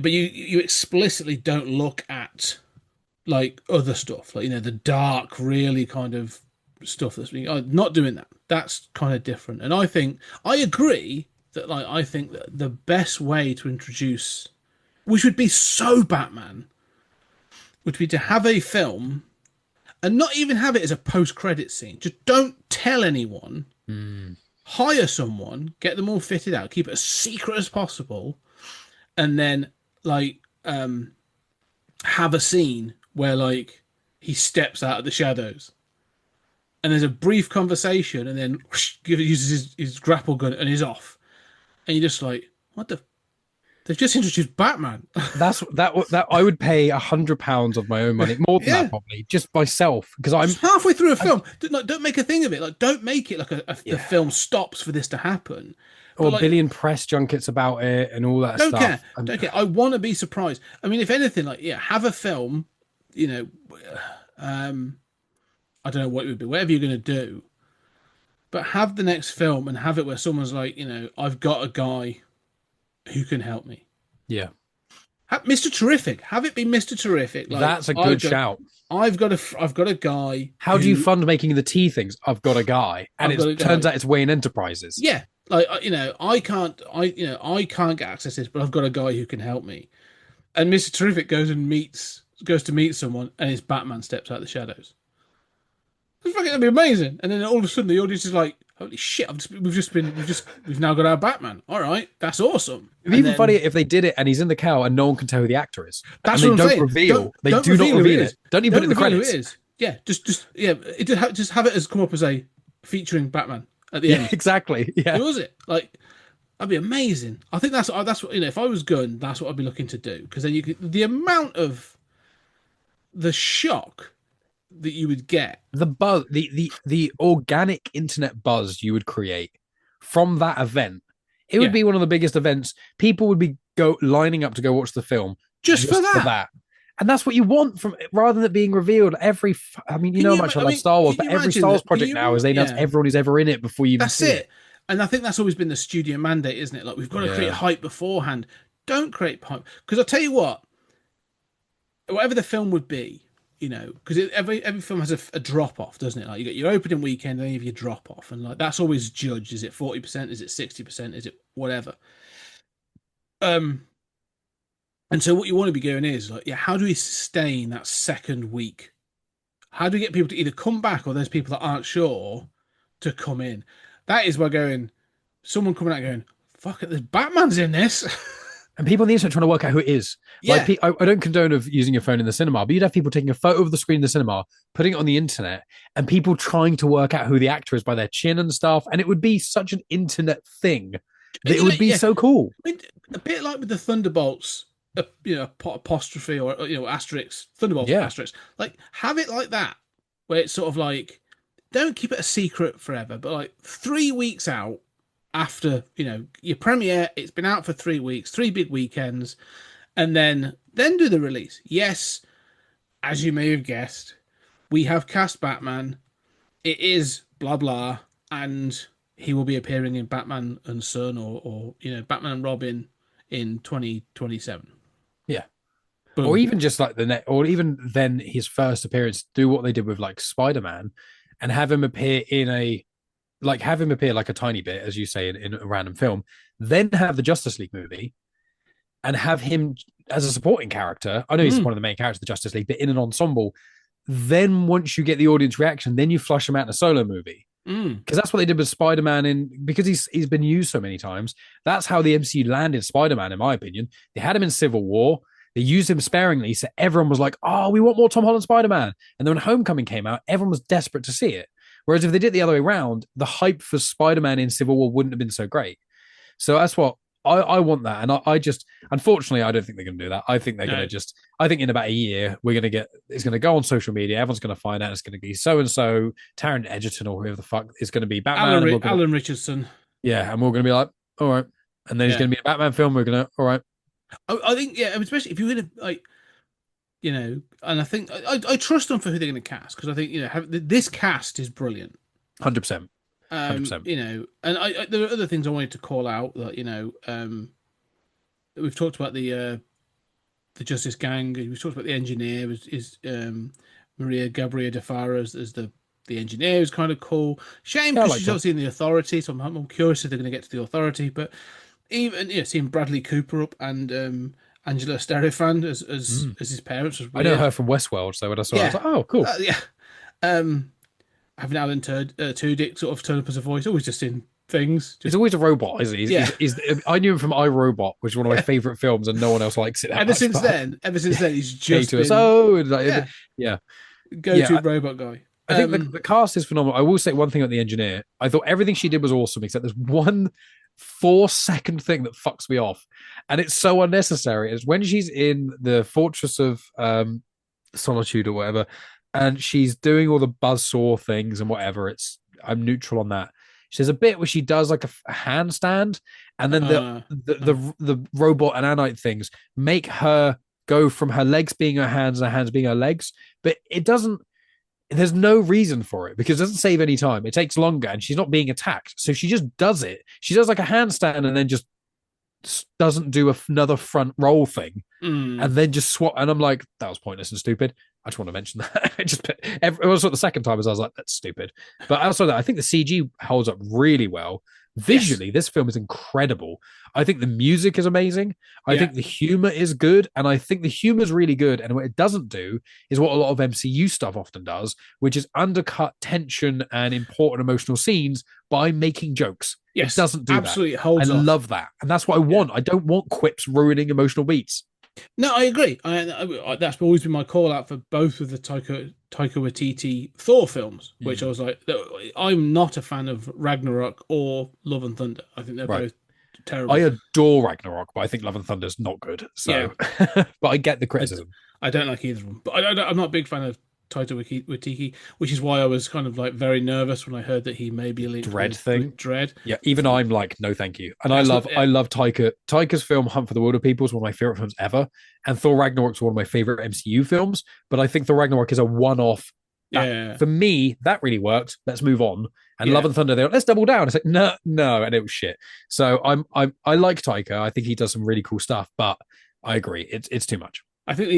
But you explicitly don't look at, like, other stuff, like, the dark, really kind of stuff that's being not doing that. That's kind of different. And I agree that I think that the best way to introduce, which would be so Batman, would be to have a film and not even have it as a post-credit scene. Just don't tell anyone. Hire someone, get them all fitted out, keep it as secret as possible, and then have a scene where he steps out of the shadows and there's a brief conversation and then whoosh, uses his grapple gun and he's off. And you're just like, what the? They've just introduced Batman. That I would pay £100 of my own money, more than that probably, just myself, because I'm halfway through a film. Don't make a thing of it. Don't make it the film stops for this to happen. Or a billion press junkets about it and all that stuff. Don't care. I want to be surprised. I mean, if anything, have a film. I don't know what it would be, whatever you're going to do, but have the next film and have it where someone's like, I've got a guy who can help me. Yeah. Mr. Terrific. Have it be Mr. Terrific. That's a good shout. I've got a guy. How do you fund making the tea things? I've got a guy, and it turns out it's Wayne Enterprises. Yeah, I can't get access to this, but I've got a guy who can help me. And Mr. Terrific goes to meet someone, and his Batman steps out of the shadows. That'd be amazing. And then all of a sudden, the audience is like, "Holy shit! We've now got our Batman. All right, that's awesome." It'd be even funnier if they did it and he's in the cowl and no one can tell who the actor is. That's and what I'm saying. They do not reveal it. Don't even put it in the credits. Who it is. Yeah, just have it as come up as a featuring Batman at the end. Exactly. Yeah. Who was it? That'd be amazing. I think that's what if I was Gunn, that's what I'd be looking to do, because then the amount of the shock that you would get, the buzz, the organic internet buzz you would create from that event. It would be one of the biggest events. People would be lining up to go watch the film just for that. And that's what you want from rather than it being revealed every. I mean, how much I love Star Wars, but every Star Wars project now is they announce everyone who's ever in it before you. That's it. And I think that's always been the studio mandate, isn't it? We've got to create hype beforehand. Don't create hype, because I'll tell you what. Whatever the film would be, because every film has a drop off, doesn't it? You got your opening weekend, then you have your drop off, and that's always judged. Is it 40%? Is it 60%? Is it whatever? And so what you want to be going is how do we sustain that second week? How do we get people to either come back or there's people that aren't sure to come in? That is where someone coming out going, fuck it, there's Batman's in this. And people on the internet trying to work out who it is. Yeah. I don't condone of using your phone in the cinema, but you'd have people taking a photo of the screen in the cinema, putting it on the internet, and people trying to work out who the actor is by their chin and stuff. And it would be such an internet thing that it would be so cool. I mean, a bit like with the Thunderbolts, apostrophe or asterisk, Thunderbolts asterisk. Have it like that, where it's sort of don't keep it a secret forever, but 3 weeks out after your premiere, it's been out for 3 weeks, 3 big weekends, and then do the release. Yes, as you may have guessed, we have cast Batman. It is blah blah, and he will be appearing in Batman and Son or Batman and Robin in 2027. Yeah. Boom. Or even just or even then his first appearance, do what they did with Spider-Man and have him appear like a tiny bit, as you say, in a random film, then have the Justice League movie and have him as a supporting character. I know he's one of the main characters of the Justice League, but in an ensemble. Then once you get the audience reaction, then you flush him out in a solo movie. Because that's what they did with Spider-Man, because he's been used so many times. That's how the MCU landed Spider-Man, in my opinion. They had him in Civil War. They used him sparingly, so everyone was like, oh, we want more Tom Holland Spider-Man. And then when Homecoming came out, everyone was desperate to see it. Whereas if they did it the other way around, the hype for Spider-Man in Civil War wouldn't have been so great. So that's what I want that. And I just, unfortunately, I don't think they're going to do that. I think they're going to I think in about a year, it's going to go on social media. Everyone's going to find out it's going to be so-and-so, Taron Egerton or whoever the fuck is going to be Batman. Alan Richardson. Yeah. And we're going to be like, all right. And then he's going to be a Batman film. We're going to, all right. I think, especially if you're going to, and I think I trust them for who they're going to cast, because I think, this cast is brilliant. 100%. 100%. And there are other things I wanted to call out that, we've talked about the Justice Gang. We've talked about the engineer is Maria Gabriela de Faro as the The engineer is kind of cool. Shame Yeah, I because liked she's her. obviously in the authority, so I'm curious if they're going to get to the authority. But even seeing Bradley Cooper up and Angela Sterefan as his parents was I know weird. her from Westworld, so when I saw her, I was Yeah, like, oh, cool. yeah. Um, having Alan Tudyk sort of turn up as a voice, always just in things. He's Just always a robot, isn't he? yeah. I knew him from iRobot, which is one of my favorite films, and no one else likes it that much. But Ever since then, he's K just to us, been oh, and like, yeah yeah, go-to yeah. robot guy. I think the cast is phenomenal. I will say one thing about the engineer. I thought everything she did was awesome, except there's one 4 second thing that fucks me off, and it's so unnecessary. It's when she's in the Fortress of Solitude or whatever, and she's doing all the buzzsaw things and whatever. I'm neutral on that. There's a bit where she does like a handstand, and then the robot and Anite things make her go from her legs being her hands and her hands being her legs, but it doesn't. There's no reason for it because it doesn't save any time. It takes longer, and she's not being attacked, so she just does it. She does like a handstand and then just doesn't do another front roll thing, and then just swap. And I'm like, that was pointless and stupid. I just want to mention that. It was the second time as I was like, that's stupid. But outside of that, I think the CG holds up really well. Visually, this film is incredible. I think the music is amazing. I think the humor is good, and I think the humor is really good. And what it doesn't do is what a lot of MCU stuff often does, which is undercut tension and important emotional scenes by making jokes. Yes, it doesn't do absolutely that. holds I off. love that, and that's what I want. I don't want quips ruining emotional beats. No, I agree. That's always been my call out for both of the Taika Waititi Thor films, which I was like, I'm not a fan of Ragnarok or Love and Thunder. I think they're both terrible. I adore Ragnarok, but I think Love and Thunder is not good. So, but I get the criticism. I don't like either of them, but I'm not a big fan of Taika Waititi, which is why I was kind of like very nervous when I heard that he may be linked with Dread. Yeah, even I'm like, no, thank you. And I love Taika. Taika's film Hunt for the Wilder People is one of my favorite films ever, and Thor Ragnarok's one of my favorite MCU films. But I think Thor Ragnarok is a one-off. For me, that really worked. Let's move on. And Love and Thunder, they're like, let's double down. It's like, no, and it was shit. So I like Taika. I think he does some really cool stuff, but I agree, it's too much. I think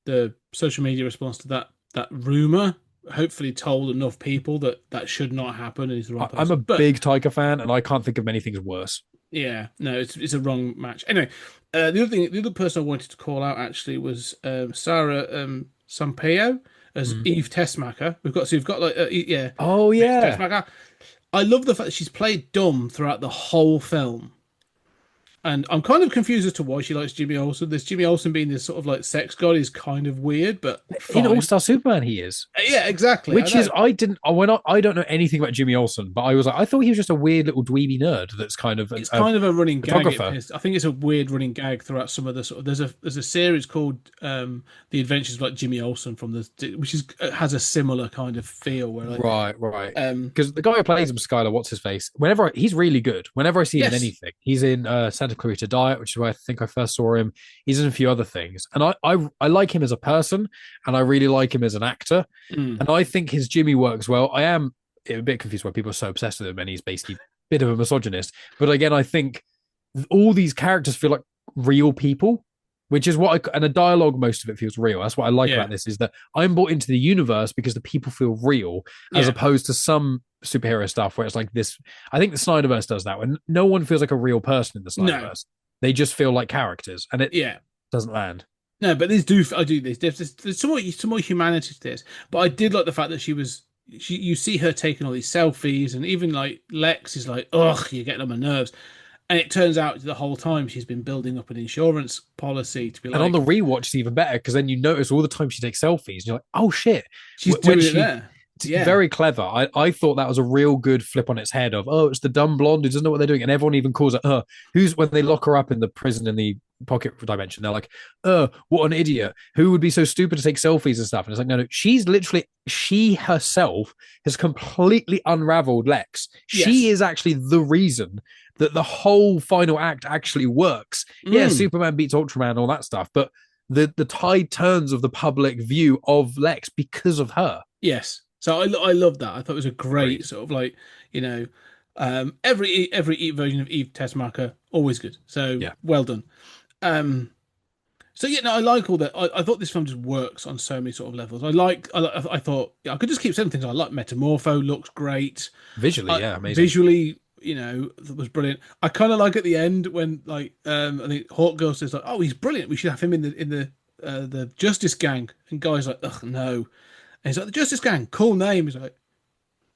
the social media response to that rumor hopefully told enough people that should not happen. And he's the wrong person. I'm a big Taika fan, and I can't think of many things worse. Yeah, no, it's a wrong match. Anyway, the other person I wanted to call out actually was Sarah Sampaio as Eve Tessmacher. We've got like oh yeah, Tessmacher. I love the fact that she's played dumb throughout the whole film. And I'm kind of confused as to why she likes Jimmy Olsen. This Jimmy Olsen being this sort of like sex god is kind of weird, but fine. In All Star Superman, he is. Yeah, exactly. Which is I don't know anything about Jimmy Olsen, but I was like, I thought he was just a weird little dweeby nerd. That's kind of it's kind of a running gag. I think it's a weird running gag throughout some of the sort of. There's a series called The Adventures of like Jimmy Olsen which has a similar kind of feel where like, right. Because the guy who plays him, Skylar, what's his face? He's really good. Whenever I see him in anything, he's in Santa Clarita Diet, which is where I think I first saw him. He's in a few other things, and I like him as a person, and I really like him as an actor, and I think his Jimmy works well. I am a bit confused why people are so obsessed with him, and he's basically a bit of a misogynist. But again, I think all these characters feel like real people, which is and the dialogue, most of it feels real. That's what I like about this, is that I'm brought into the universe because the people feel real, as opposed to some superhero stuff where it's like this. I think the Snyderverse does that, when no one feels like a real person in the Snyderverse. They just feel like characters, and it doesn't land. No, but I do this. There's some more humanity to this. But I did like the fact that you see her taking all these selfies, and even like Lex is like, ugh, you're getting on my nerves. And it turns out the whole time she's been building up an insurance policy to be like. And on the rewatch, it's even better, because then you notice all the time she takes selfies, and you're like, oh shit, she's doing it there. Yeah. Very clever. I thought that was a real good flip on its head of, it's the dumb blonde who doesn't know what they're doing. And everyone even calls it, when they lock her up in the prison in the pocket dimension, they're like, what an idiot. Who would be so stupid to take selfies and stuff? And it's like, no, she herself has completely unraveled Lex. Yes. She is actually the reason that the whole final act actually works. Yeah, Superman beats Ultraman, all that stuff. But the tide turns of the public view of Lex because of her. Yes. So I love that. I thought it was a great sort of like, every version of Eve Tessmacher, always good. So well done. So yeah, no, I like all that. I thought this film just works on so many sort of levels. I thought yeah, I could just keep saying things. I like Metamorpho, looks great. Visually, yeah, amazing. Visually, that was brilliant. I kind of like at the end when like I think Hawk Girl says like, "Oh, he's brilliant. We should have him in the Justice Gang." And Guy's like, "Ugh, no." And he's like, "The Justice Gang, cool name." He's like,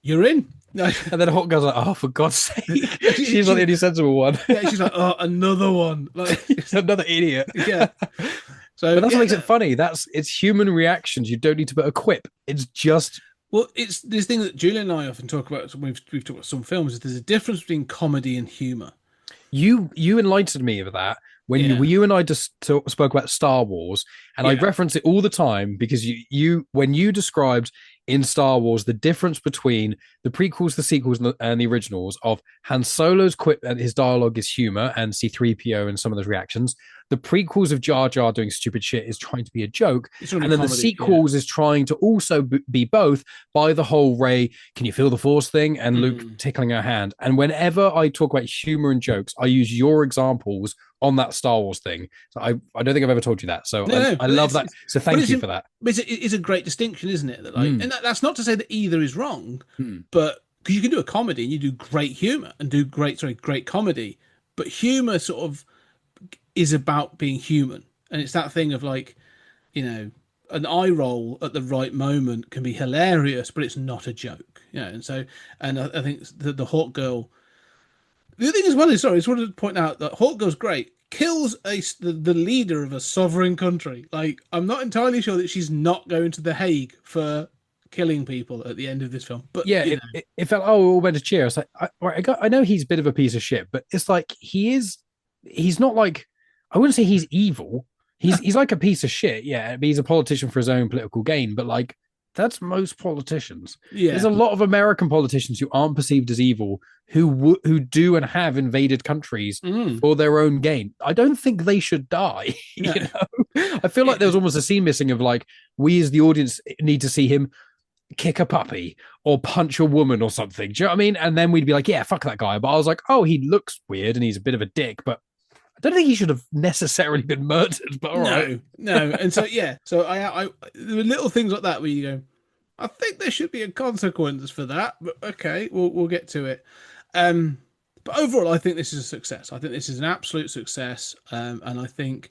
"You're in." And then Hawk Girl's like, "Oh, for God's sake!" She's like the only sensible one. Yeah, she's like, "Oh, another one." Like, Another idiot. yeah. So, but that's what makes it funny. It's human reactions. You don't need to put a quip. It's just well, it's this thing that Julian and I often talk about when we've talked about some films. Is there's a difference between comedy and humor. you enlightened me of that when you and I just spoke about Star Wars, and I reference it all the time because you when you described in Star Wars the difference between the prequels, the sequels, and the originals of Han Solo's quip and his dialogue is humor, and C-3PO and some of those reactions. The prequels of Jar Jar doing stupid shit is trying to be a joke, and then the sequels is trying to also be both by the whole Rey, can you feel the Force thing, and Luke tickling her hand. And whenever I talk about humor and jokes, I use your examples on that Star Wars thing. So I don't think I've ever told you that. So I love that. So thank you for that. It's a great distinction, isn't it? That and that's not to say that either is wrong, but because you can do a comedy and you do great humor and do great comedy, but humor sort of is about being human, and it's that thing of like, an eye roll at the right moment can be hilarious, but it's not a joke, And so, and I think the Hawk Girl. The other thing as well is, sorry, I just wanted to point out that Hawk Girl's great. Kills the leader of a sovereign country. Like, I'm not entirely sure that she's not going to The Hague for killing people at the end of this film. But yeah, it felt, we all went to cheer. I was like, I know he's a bit of a piece of shit, but it's like he's not like, I wouldn't say he's evil. He's like a piece of shit. Yeah, he's a politician for his own political gain, but like that's most politicians. Yeah, there's a lot of American politicians who aren't perceived as evil, who do and have invaded countries for their own gain. I don't think they should die. No. I feel like there's almost a scene missing of like, we as the audience need to see him kick a puppy or punch a woman or something. Do you know what I mean? And then we'd be like, yeah, fuck that guy. But I was like, oh, he looks weird and he's a bit of a dick, but I don't think he should have necessarily been murdered. But all right. No. And so so I there were little things like that where you go, I think there should be a consequence for that, but okay, we'll get to it. But overall, I think this is a success. I think this is an absolute success, and I think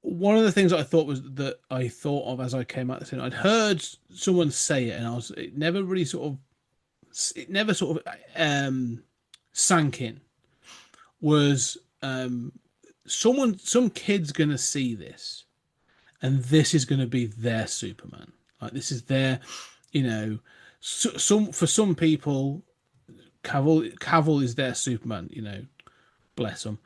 one of the things that I thought of as I came out of the cinema, I'd heard someone say it, and it never sort of sank in. Was some kid's gonna see this, and this is gonna be their Superman. Like, this is their, for some people, Cavill is their Superman. Bless them.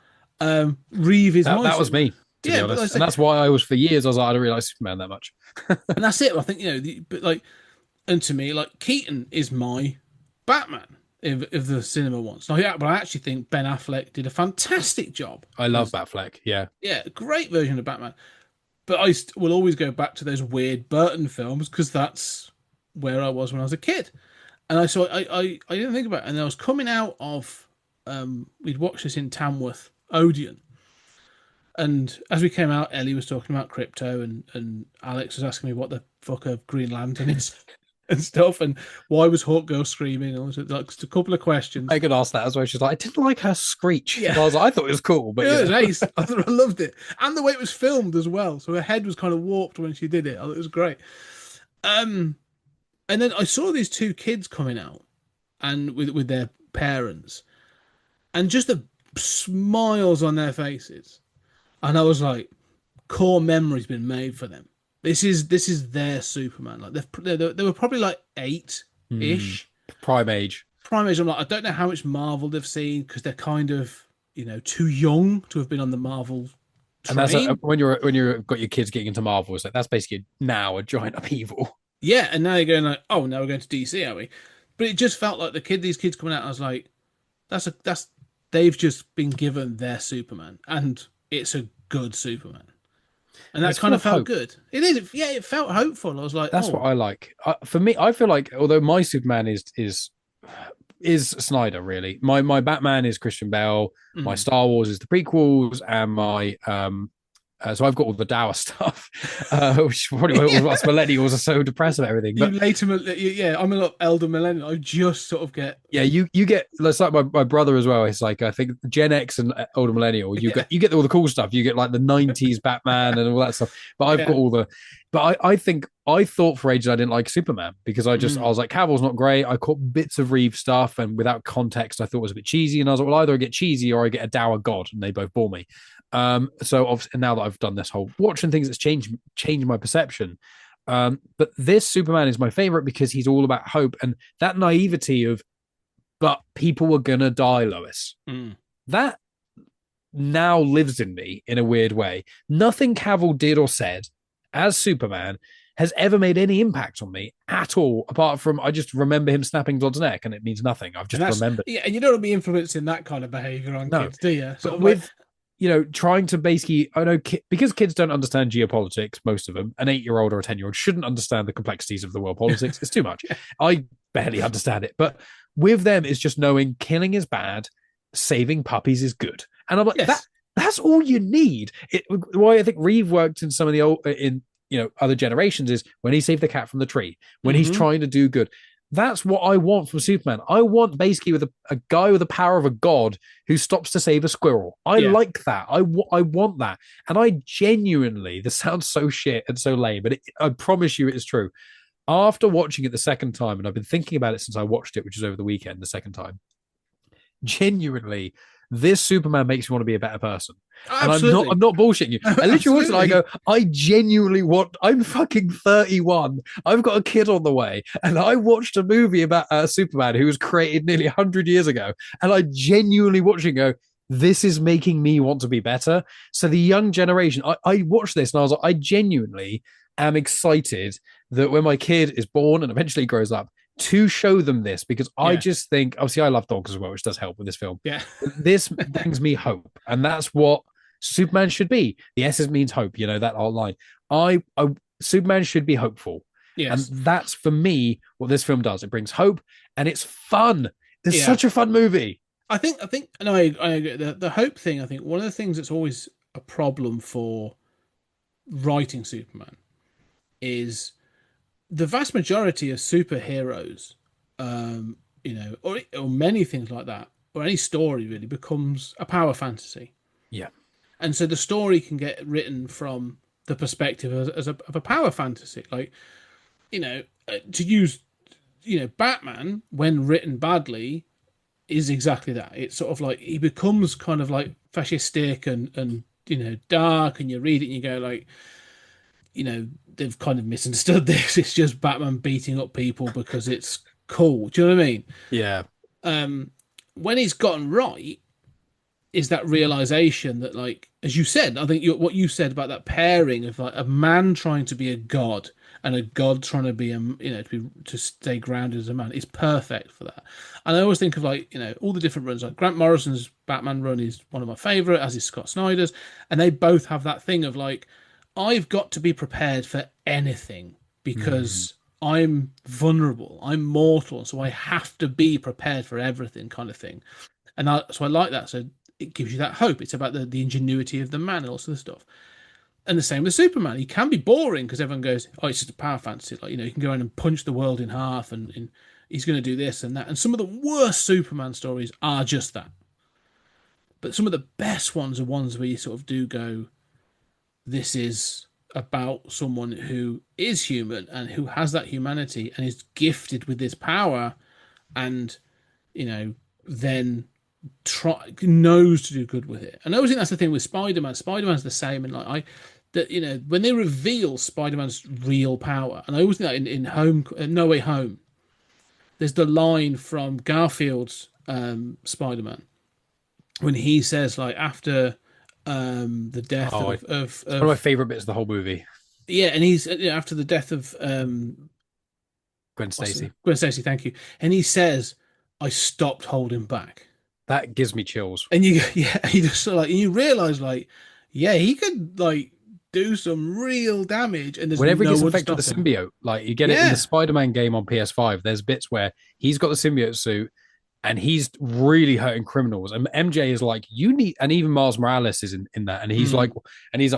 Reeve is that was me. To be honest. And that's why I was, for years, I was like, I don't really like Superman that much. And that's it. I think, and to me, like, Keaton is my Batman if the cinema wants. But I actually think Ben Affleck did a fantastic job. I love Batfleck, yeah. Yeah, great version of Batman. But I will always go back to those weird Burton films because that's where I was when I was a kid. And I didn't think about it. And I was coming out of, we'd watched this in Tamworth, Odeon. And as we came out, Ellie was talking about crypto, and Alex was asking me what the fuck a Green Lantern is and stuff, and why was Hawk Girl screaming? And like just a couple of questions. I could ask that as well. She's like, I didn't like her screach. Yeah. I thought it was cool, but it was ace. I loved it, and the way it was filmed as well. So her head was kind of warped when she did it. I thought it was great. And then I saw these two kids coming out, and with their parents, and just the smiles on their faces. And I was like, core memory's been made for them. This is their Superman. Like they were probably like 8-ish. Prime age. I'm like, I don't know how much Marvel they've seen because they're kind of, too young to have been on the Marvel train. And that's when you're got your kids getting into Marvel, it's like that's basically now a giant upheaval. Yeah, and now you're going like, oh, now we're going to DC, are we? But it just felt like these kids coming out. I was like, they've just been given their Superman, and it's a good Superman, and that's kind of felt good. It is, yeah. It felt hopeful. I was like, that's what I like. For me, I feel like although my Superman is Snyder, really. My Batman is Christian Bale. My Star Wars is the prequels, and my So I've got all the dour stuff, which is probably why us millennials are so depressed about everything. But I'm a lot elder millennial. I just sort of get yeah, you get, it's like my brother as well. It's like, I think Gen X and older millennial, you get all the cool stuff. You get like the 90s Batman and all that stuff. But I've got all the, but I think I thought for ages I didn't like Superman because I was like, Cavill's not great. I caught bits of Reeve stuff, and without context I thought it was a bit cheesy, and I was like, well, either I get cheesy or I get a dour god, and they both bore me. So obviously now that I've done this whole watching things, it's changed my perception. But this Superman is my favorite because he's all about hope and that naivety of, but people were gonna die, Lois. That now lives in me in a weird way. Nothing Cavill did or said as Superman has ever made any impact on me at all, apart from I just remember him snapping God's neck, and it means nothing. I've just remembered. Yeah, and you don't want to be influencing that kind of behavior on kids, do you? But with trying to basically, I know because kids don't understand geopolitics, most of them, an 8-year-old or a 10-year-old shouldn't understand the complexities of the world politics. It's too much. I barely understand it. But with them, it's just knowing killing is bad, saving puppies is good. And I'm like, that's all you need. Why I think Reeve worked in some of the old, other generations is when he saved the cat from the tree, when he's trying to do good. That's what I want from Superman. I want basically with a guy with the power of a god who stops to save a squirrel. I like that. I want that. And I genuinely, this sounds so shit and so lame, but I promise you it is true. After watching it the second time, and I've been thinking about it since I watched it, which is over the weekend, the second time, genuinely, this Superman makes me want to be a better person. Absolutely. And I'm not bullshitting you. I literally watched it and I go, I genuinely I'm fucking 31. I've got a kid on the way. And I watched a movie about Superman who was created nearly 100 years ago. And I genuinely watched it and go, this is making me want to be better. So the young generation, I watched this and I was like, I genuinely am excited that when my kid is born and eventually grows up, to show them this, because I just think, obviously I love dogs as well, which does help with this film. Yeah. This brings me hope. And that's what Superman should be. The S means hope, that whole line. Superman should be hopeful. Yes. And that's for me what this film does. It brings hope and it's fun. It's such a fun movie. I think, and I agree. The hope thing, I think one of the things that's always a problem for writing Superman is the vast majority of superheroes, or many things like that, or any story really becomes a power fantasy. Yeah. And so the story can get written from the perspective of a power fantasy. Like, to use, Batman, when written badly, is exactly that. It's sort of like he becomes kind of like fascistic and dark, and you read it and you go like, they've kind of misunderstood this. It's just Batman beating up people because it's cool. Do you know what I mean? Yeah. When he's gotten right is that realization that, like, as you said, I think what you said about that pairing of like a man trying to be a god and a god trying to be to stay grounded as a man is perfect for that. And I always think of like, all the different runs. Like Grant Morrison's Batman run is one of my favorite, as is Scott Snyder's, and they both have that thing of like, I've got to be prepared for anything because I'm vulnerable, I'm mortal, so I have to be prepared for everything, kind of thing. And so I like that. So it gives you that hope. It's about the ingenuity of the man and all sorts of stuff. And the same with Superman. He can be boring because everyone goes, oh, it's just a power fantasy. Like, he can go in and punch the world in half and he's going to do this and that. And some of the worst Superman stories are just that. But some of the best ones are ones where you sort of do go, this is about someone who is human and who has that humanity and is gifted with this power and, then knows to do good with it. And I always think that's the thing with Spider-Man. Spider-Man's the same. And like when they reveal Spider-Man's real power, and I always think that in No Way Home, there's the line from Garfield's Spider-Man when he says, like, after the death of one of my favorite bits of the whole movie. Yeah, and he's after the death of Gwen Stacy. Gwen Stacy, thank you. And he says, I stopped holding back. That gives me chills. And you just sort of like, and you realize like, he could like do some real damage. And there's whenever he gets one infected with the symbiote, like you get it in the Spider-Man game on PS5, there's bits where he's got the symbiote suit, and he's really hurting criminals. And MJ is like, you need, and even Miles Morales is in that, and he's like,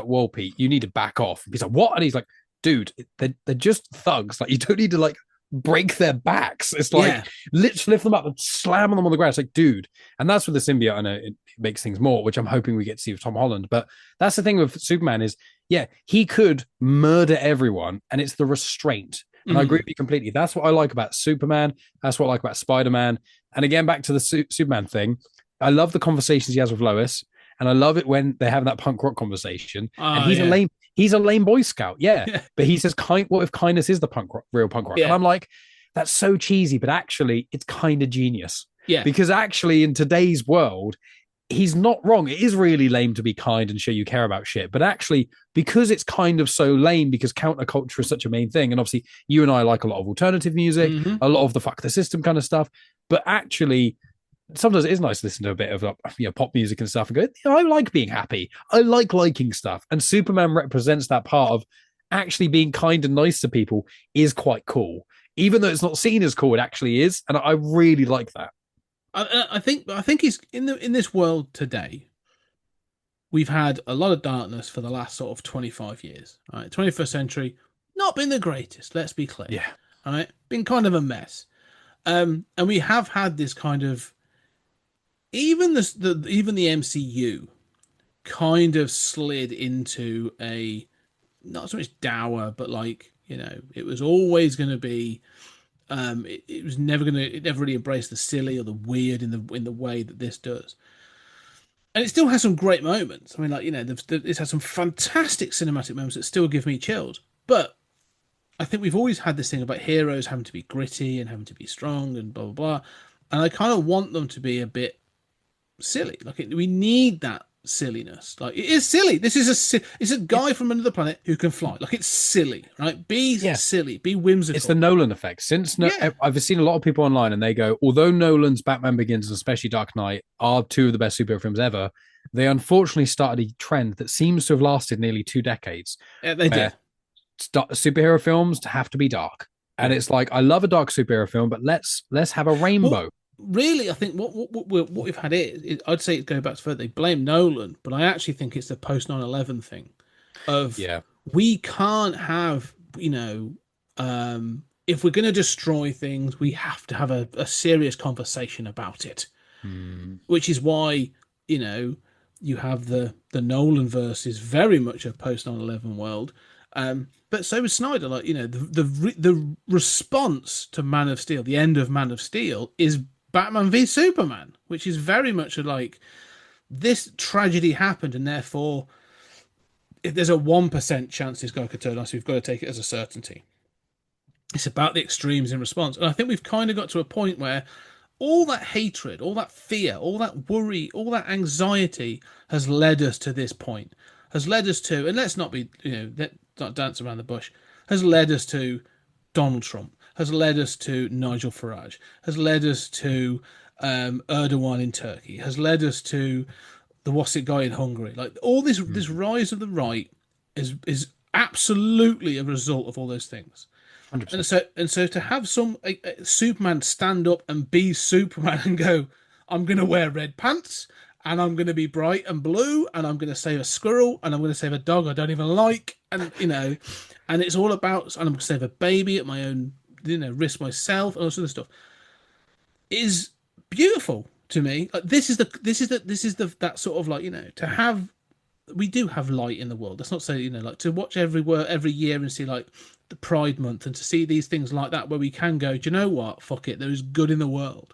well, Pete, you need to back off. He's like, what? And he's like, dude, they're just thugs. Like, you don't need to like break their backs. It's like, let's lift them up and slam them on the ground. It's like, dude. And that's with the symbiote. I know it makes things more, which I'm hoping we get to see with Tom Holland. But that's the thing with Superman is, yeah, he could murder everyone, and it's the restraint. And I agree with you completely. That's what I like about Superman. That's what I like about Spider-Man. And again, back to the Superman thing. I love the conversations he has with Lois, and I love it when they have that punk rock conversation. And he's a lame Boy Scout, but he says, "What if kindness is the real punk rock?" And I'm like, that's so cheesy, but actually, it's kind of genius. Yeah, because actually, in today's world, he's not wrong. It is really lame to be kind and show you care about shit. But actually, because it's kind of so lame, because counterculture is such a main thing, and obviously you and I like a lot of alternative music, a lot of the fuck the system kind of stuff. But actually, sometimes it is nice to listen to a bit of pop music and stuff and go, I like being happy. I like liking stuff. And Superman represents that part of actually being kind and nice to people is quite cool. Even though it's not seen as cool, it actually is. And I really like that. I think he's in this world today. We've had a lot of darkness for the last sort of 25 years. Right, 21st century, not been the greatest. Let's be clear. Yeah. All right, been kind of a mess. And we have had this kind of even the MCU kind of slid into a not so much dour, but like it was always going to be. It never really embraced the silly or the weird in the way that this does, and it still has some great moments. I mean, like it's had some fantastic cinematic moments that still give me chills. But I think we've always had this thing about heroes having to be gritty and having to be strong and blah blah blah, and I kind of want them to be a bit silly. Like we need that silliness. Like it is silly. This is it's a guy from another planet who can fly. Like it's silly, right? Be silly, be whimsical. It's the Nolan effect. I've seen a lot of people online and they go, although Nolan's Batman Begins and especially Dark Knight are two of the best superhero films ever, they unfortunately started a trend that seems to have lasted nearly 2 decades. Yeah, they did. Superhero films have to be dark, and it's like, I love a dark superhero film, but let's have a rainbow. Well, really, I think what we've had I'd say it goes back to further. They blame Nolan, but I actually think it's the post 9/11 thing. We can't have if we're going to destroy things, we have to have a serious conversation about it. Which is why you have the Nolan verse is very much a post 9/11 world. But so was Snyder. Like the response to Man of Steel, the end of Man of Steel, is Batman v Superman, which is very much like this tragedy happened, and therefore, if there's a 1% chance this guy could turn us, we've got to take it as a certainty. It's about the extremes in response, and I think we've kind of got to a point where all that hatred, all that fear, all that worry, all that anxiety has led us to this point. Has led us to, and let's not be, let's not dance around the bush, has led us to Donald Trump, has led us to Nigel Farage, has led us to Erdogan in Turkey, has led us to the Wasik guy in Hungary. Like all this rise of the right is absolutely a result of all those things. 100%. And so to have Superman stand up and be Superman and go, I'm going to wear red pants, and I'm going to be bright and blue, and I'm going to save a squirrel, and I'm going to save a dog I don't even like, and and it's all about, and I'm going to save a baby at my own, risk myself, and all sort of stuff, is beautiful to me. Like this is the that sort of like to have. We do have light in the world. That's not saying like to watch every year and see like the Pride Month and to see these things like that where we can go, do you know what? Fuck it, there is good in the world,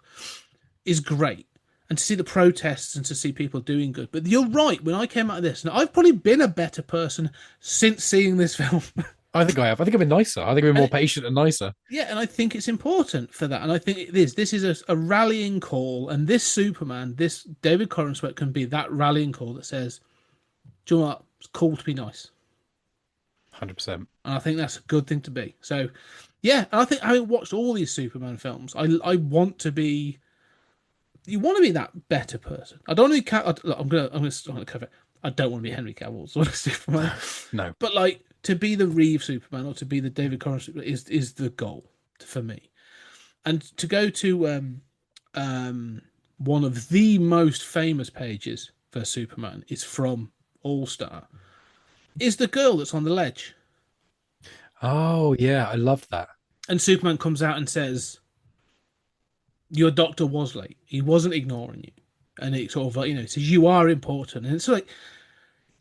is great. And to see the protests and to see people doing good. But you're right, when I came out of this, and I've probably been a better person since seeing this film. I think I have. I think I've been nicer. I think I've been more patient and nicer. Yeah, and I think it's important for that. And I think it is. This is a rallying call. And this Superman, this David Corenswet can be that rallying call that says, do you know what? It's cool to be nice. 100%. And I think that's a good thing to be. So, yeah, and I think having watched all these Superman films, I want to be... You want to be that better person. I don't want to be... I'm going to cover it. I don't want to be Henry Cavill's sort of Superman. No. But, like, to be the Reeve Superman or to be the David Corenswet Superman is the goal for me. And to go to one of the most famous pages for Superman is from All Star, is the girl that's on the ledge. Oh yeah, I loved that. And Superman comes out and says, your doctor was late. He wasn't ignoring you. And it sort of like, says, you are important. And it's like,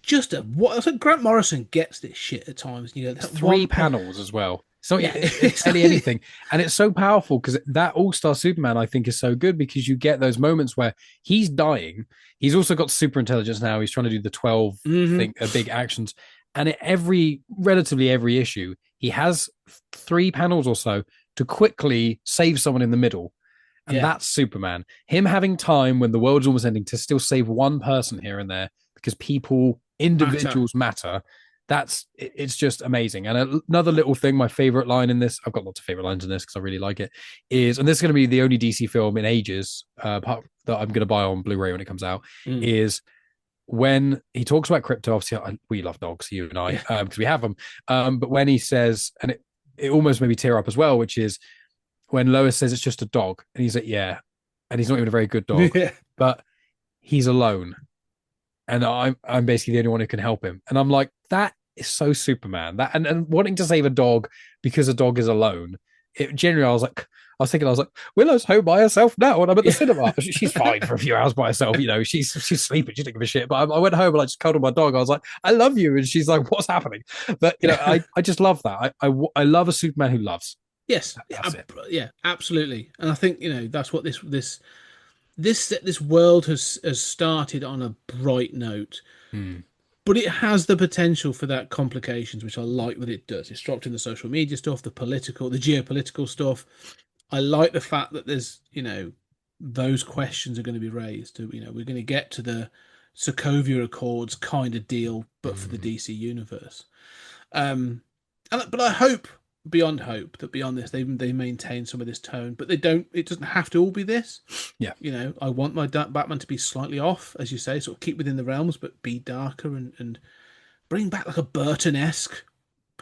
it's like Grant Morrison gets this shit at times. You know, that Three panels as well. So Yeah. it's barely anything. And it's so powerful because that All-Star Superman, I think, is so good because you get those moments where he's dying. He's also got super intelligence now. He's trying to do the 12 big actions. And relatively every issue, he has 3 panels or so to quickly save someone in the middle. And that's Superman. Him having time when the world's almost ending to still save one person here and there because individuals matter. It's just amazing. And another little thing, my favorite line in this, I've got lots of favorite lines in this because I really like it, is, and this is going to be the only DC film in ages that I'm going to buy on Blu-ray when it comes out, is when he talks about Krypto. Obviously, we love dogs, you and I, because we have them. But when he says, and it almost made me tear up as well, which is when Lois says it's just a dog, and he's like, yeah, and he's not even a very good dog, but he's alone. And I'm basically the only one who can help him. And I'm like, that is so Superman. That and wanting to save a dog because a dog is alone. Generally, I was thinking, Willow's home by herself now, and I'm at the cinema. She's fine for a few hours by herself. She's sleeping. She didn't give a shit. But I went home and I just cuddled my dog. I was like, I love you, and she's like, what's happening? But I just love that. I love a Superman who loves. Yes, yeah, absolutely. And I think that's what this world has started on a bright note, but it has the potential for that complications, which I like that it does. It's dropped in the social media stuff, the geopolitical stuff. I like the fact that there's those questions are going to be raised. We're going to get to the Sokovia Accords kind of deal, but for the DC universe. But I hope, beyond hope, that beyond this they maintain some of this tone, but they don't. It doesn't have to all be this. Yeah, I want my Batman to be slightly off, as you say, sort of keep within the realms, but be darker and bring back like a Burton-esque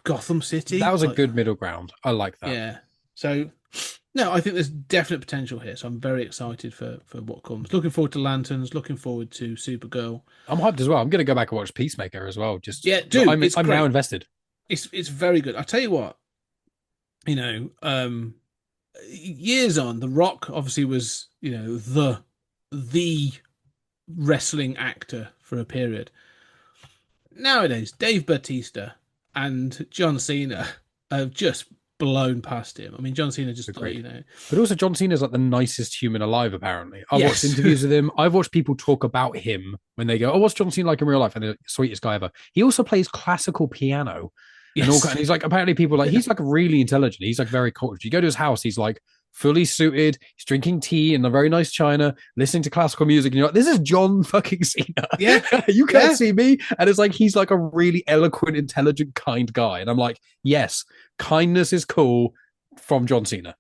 Gotham City. That was a good middle ground. I like that. Yeah. So no, I think there's definite potential here. So I'm very excited for what comes. Looking forward to Lanterns. Looking forward to Supergirl. I'm hyped as well. I'm going to go back and watch Peacemaker as well. I'm now invested. It's very good. I tell you what. Years on, The Rock obviously was, the wrestling actor for a period. Nowadays, Dave Bautista and John Cena have just blown past him. I mean, John Cena just, But also, John Cena's like the nicest human alive, apparently. I've watched interviews with him. I've watched people talk about him when they go, oh, what's John Cena like in real life? And they're the sweetest guy ever. He also plays classical piano. And he's like, apparently people he's like really intelligent. He's like very cultured. You go to his house, he's like fully suited. He's drinking tea in a very nice china, listening to classical music. And you're like, this is John fucking Cena. Yeah. You can't see me. And it's like, he's like a really eloquent, intelligent, kind guy. And I'm like, yes, kindness is cool from John Cena.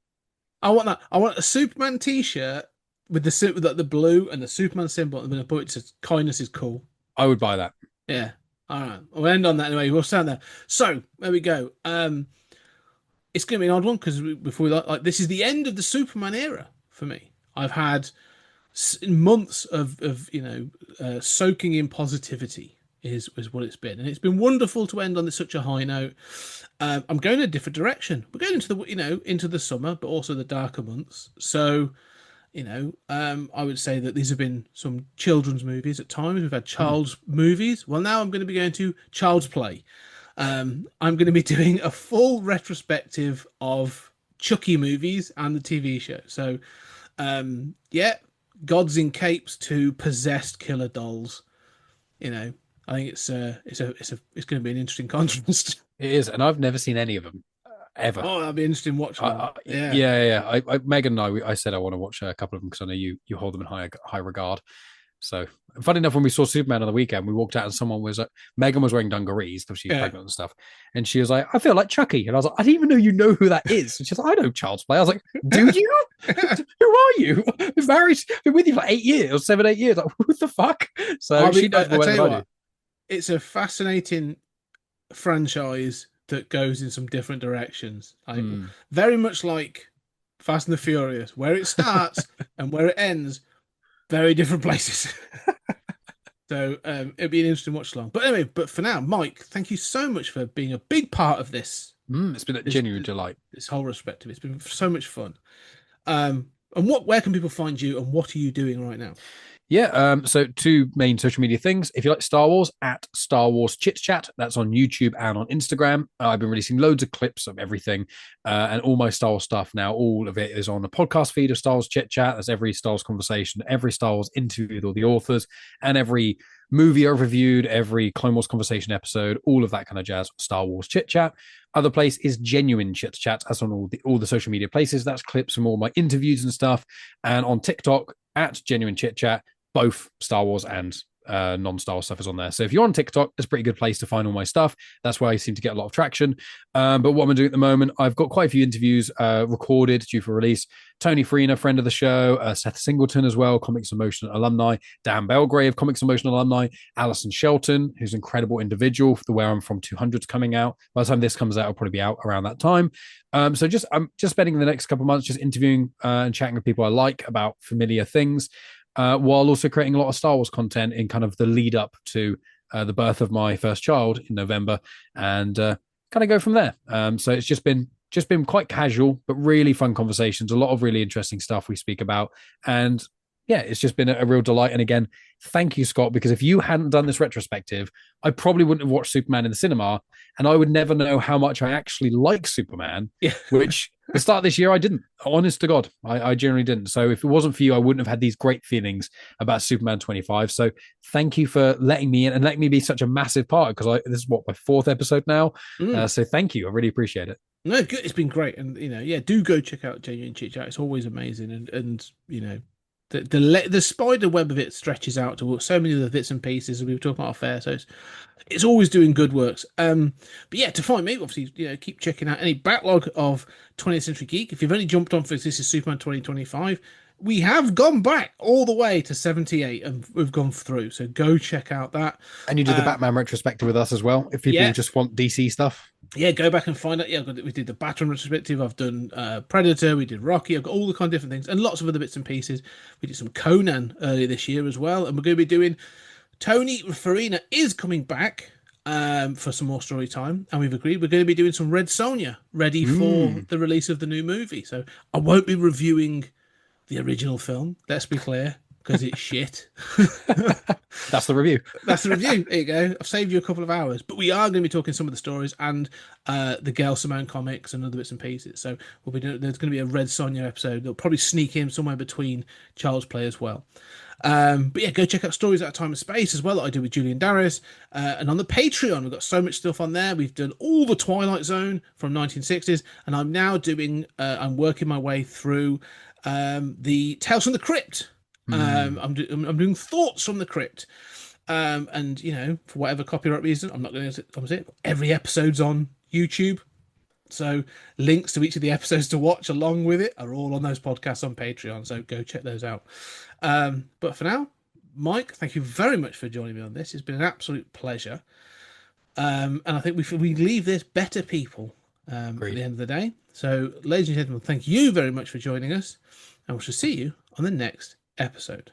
I want that. I want a Superman t-shirt with the blue and the Superman symbol. And then it says kindness is cool. I would buy that. Yeah. All right, we'll end on that anyway. We'll stand there. So there we go. It's going to be an odd one because this is the end of the Superman era for me. I've had months of soaking in positivity is what it's been, and it's been wonderful to end on such a high note. I'm going in a different direction. We're going into the summer, but also the darker months. So. I would say that these have been some children's movies at times. We've had child's movies. Well, now I'm going to be going to child's play. I'm going to be doing a full retrospective of Chucky movies and the TV show. So, gods in capes to possessed killer dolls. I think it's going to be an interesting contrast. It is, and I've never seen any of them. Ever. Oh, that'd be interesting watching. Yeah. Megan and I said I want to watch a couple of them because I know you hold them in high regard. So, funny enough, when we saw Superman on the weekend, we walked out and someone was Megan was wearing dungarees because she's pregnant and stuff, and she was like, "I feel like Chucky," and I was like, "I didn't even know you know who that is." And she's like, "I know Child's Play." I was like, "Do you? Who are you? Been married, been with you for 8 years, 7, 8 years. Like, what the fuck?" So she knows more than I do. It's a fascinating franchise that goes in some different directions. Very much like Fast and the Furious. Where it starts and where it ends, very different places. So it'll be an interesting watch along. But anyway, but for now, Mike, thank you so much for being a big part of this. It's been a genuine delight. This whole retrospective. It's been so much fun. And where can people find you, and what are you doing right now? Yeah, so 2 main social media things. If you like Star Wars, at Star Wars Chit Chat, that's on YouTube and on Instagram. I've been releasing loads of clips of everything, and all my Star Wars stuff now. All of it is on the podcast feed of Star Wars Chit Chat. That's every Star Wars conversation, every Star Wars interview with all the authors, and every movie I've reviewed, every Clone Wars conversation episode, all of that kind of jazz. Star Wars Chit Chat. Other place is Genuine Chit Chat. That's on all the social media places. That's clips from all my interviews and stuff. And on TikTok at Genuine Chit Chat. Both Star Wars and non-Star Wars stuff is on there. So if you're on TikTok, it's a pretty good place to find all my stuff. That's where I seem to get a lot of traction. But what I'm doing at the moment, I've got quite a few interviews recorded, due for release. Tony Freena, friend of the show, Seth Singleton as well, Comics in Motion alumni, Dan Belgrave, Comics in Motion alumni, Alison Shelton, who's an incredible individual, the Where I'm From 200's coming out. By the time this comes out, it'll probably be out around that time. I'm just spending the next couple of months just interviewing and chatting with people I like about familiar things. While also creating a lot of Star Wars content in kind of the lead up to the birth of my first child in November, and kind of go from there. So it's just been quite casual, but really fun conversations, a lot of really interesting stuff we speak about. And yeah, it's just been a real delight. And again, thank you, Scott, because if you hadn't done this retrospective, I probably wouldn't have watched Superman in the cinema, and I would never know how much I actually like Superman, which the start of this year I didn't. Honest to God, I generally didn't. So if it wasn't for you, I wouldn't have had these great feelings about Superman 25. So thank you for letting me in and letting me be such a massive part, because this is my 4th episode now. So thank you. I really appreciate it. No, good. It's been great. And, do go check out Genuine Chit Chat. It's always amazing. And the spider web of it stretches out to so many other bits and pieces, and we were talking about our fair, so it's always doing good works. But yeah, to find me, obviously, keep checking out any backlog of 20th Century Geek. If you've only jumped on for this is Superman 2025, we have gone back all the way to 78 and we've gone through, so go check out that. And you did the Batman retrospective with us as well, if people just want DC stuff. Yeah, go back and find out. Yeah, we did the Batman retrospective. I've done Predator. We did Rocky. I've got all the kind of different things and lots of other bits and pieces. We did some Conan earlier this year as well. And we're going to be doing Tony Farina is coming back for some more story time. And we've agreed we're going to be doing some Red Sonja ready for the release of the new movie. So I won't be reviewing the original film. Let's be clear, because it's shit. That's the review. That's the review. There you go. I've saved you a couple of hours, but we are going to be talking some of the stories and the Gail Simone comics and other bits and pieces. So there's going to be a Red Sonja episode. They'll probably sneak in somewhere between Child's Play as well. But yeah, go check out Stories Out of Time and Space as well that I do with Julian Darris. And on the Patreon, we've got so much stuff on there. We've done all the Twilight Zone from 1960s, and I'm now I'm working my way through the Tales from the Crypt. I'm doing Thoughts from the Crypt. And for whatever copyright reason, I'm not going to say it. Every episode's on YouTube. So links to each of the episodes to watch along with it are all on those podcasts on Patreon. So go check those out. But for now, Mike, thank you very much for joining me on this. It's been an absolute pleasure. And I think we leave this better people at the end of the day. So, ladies and gentlemen, thank you very much for joining us. And we shall see you on the next episode.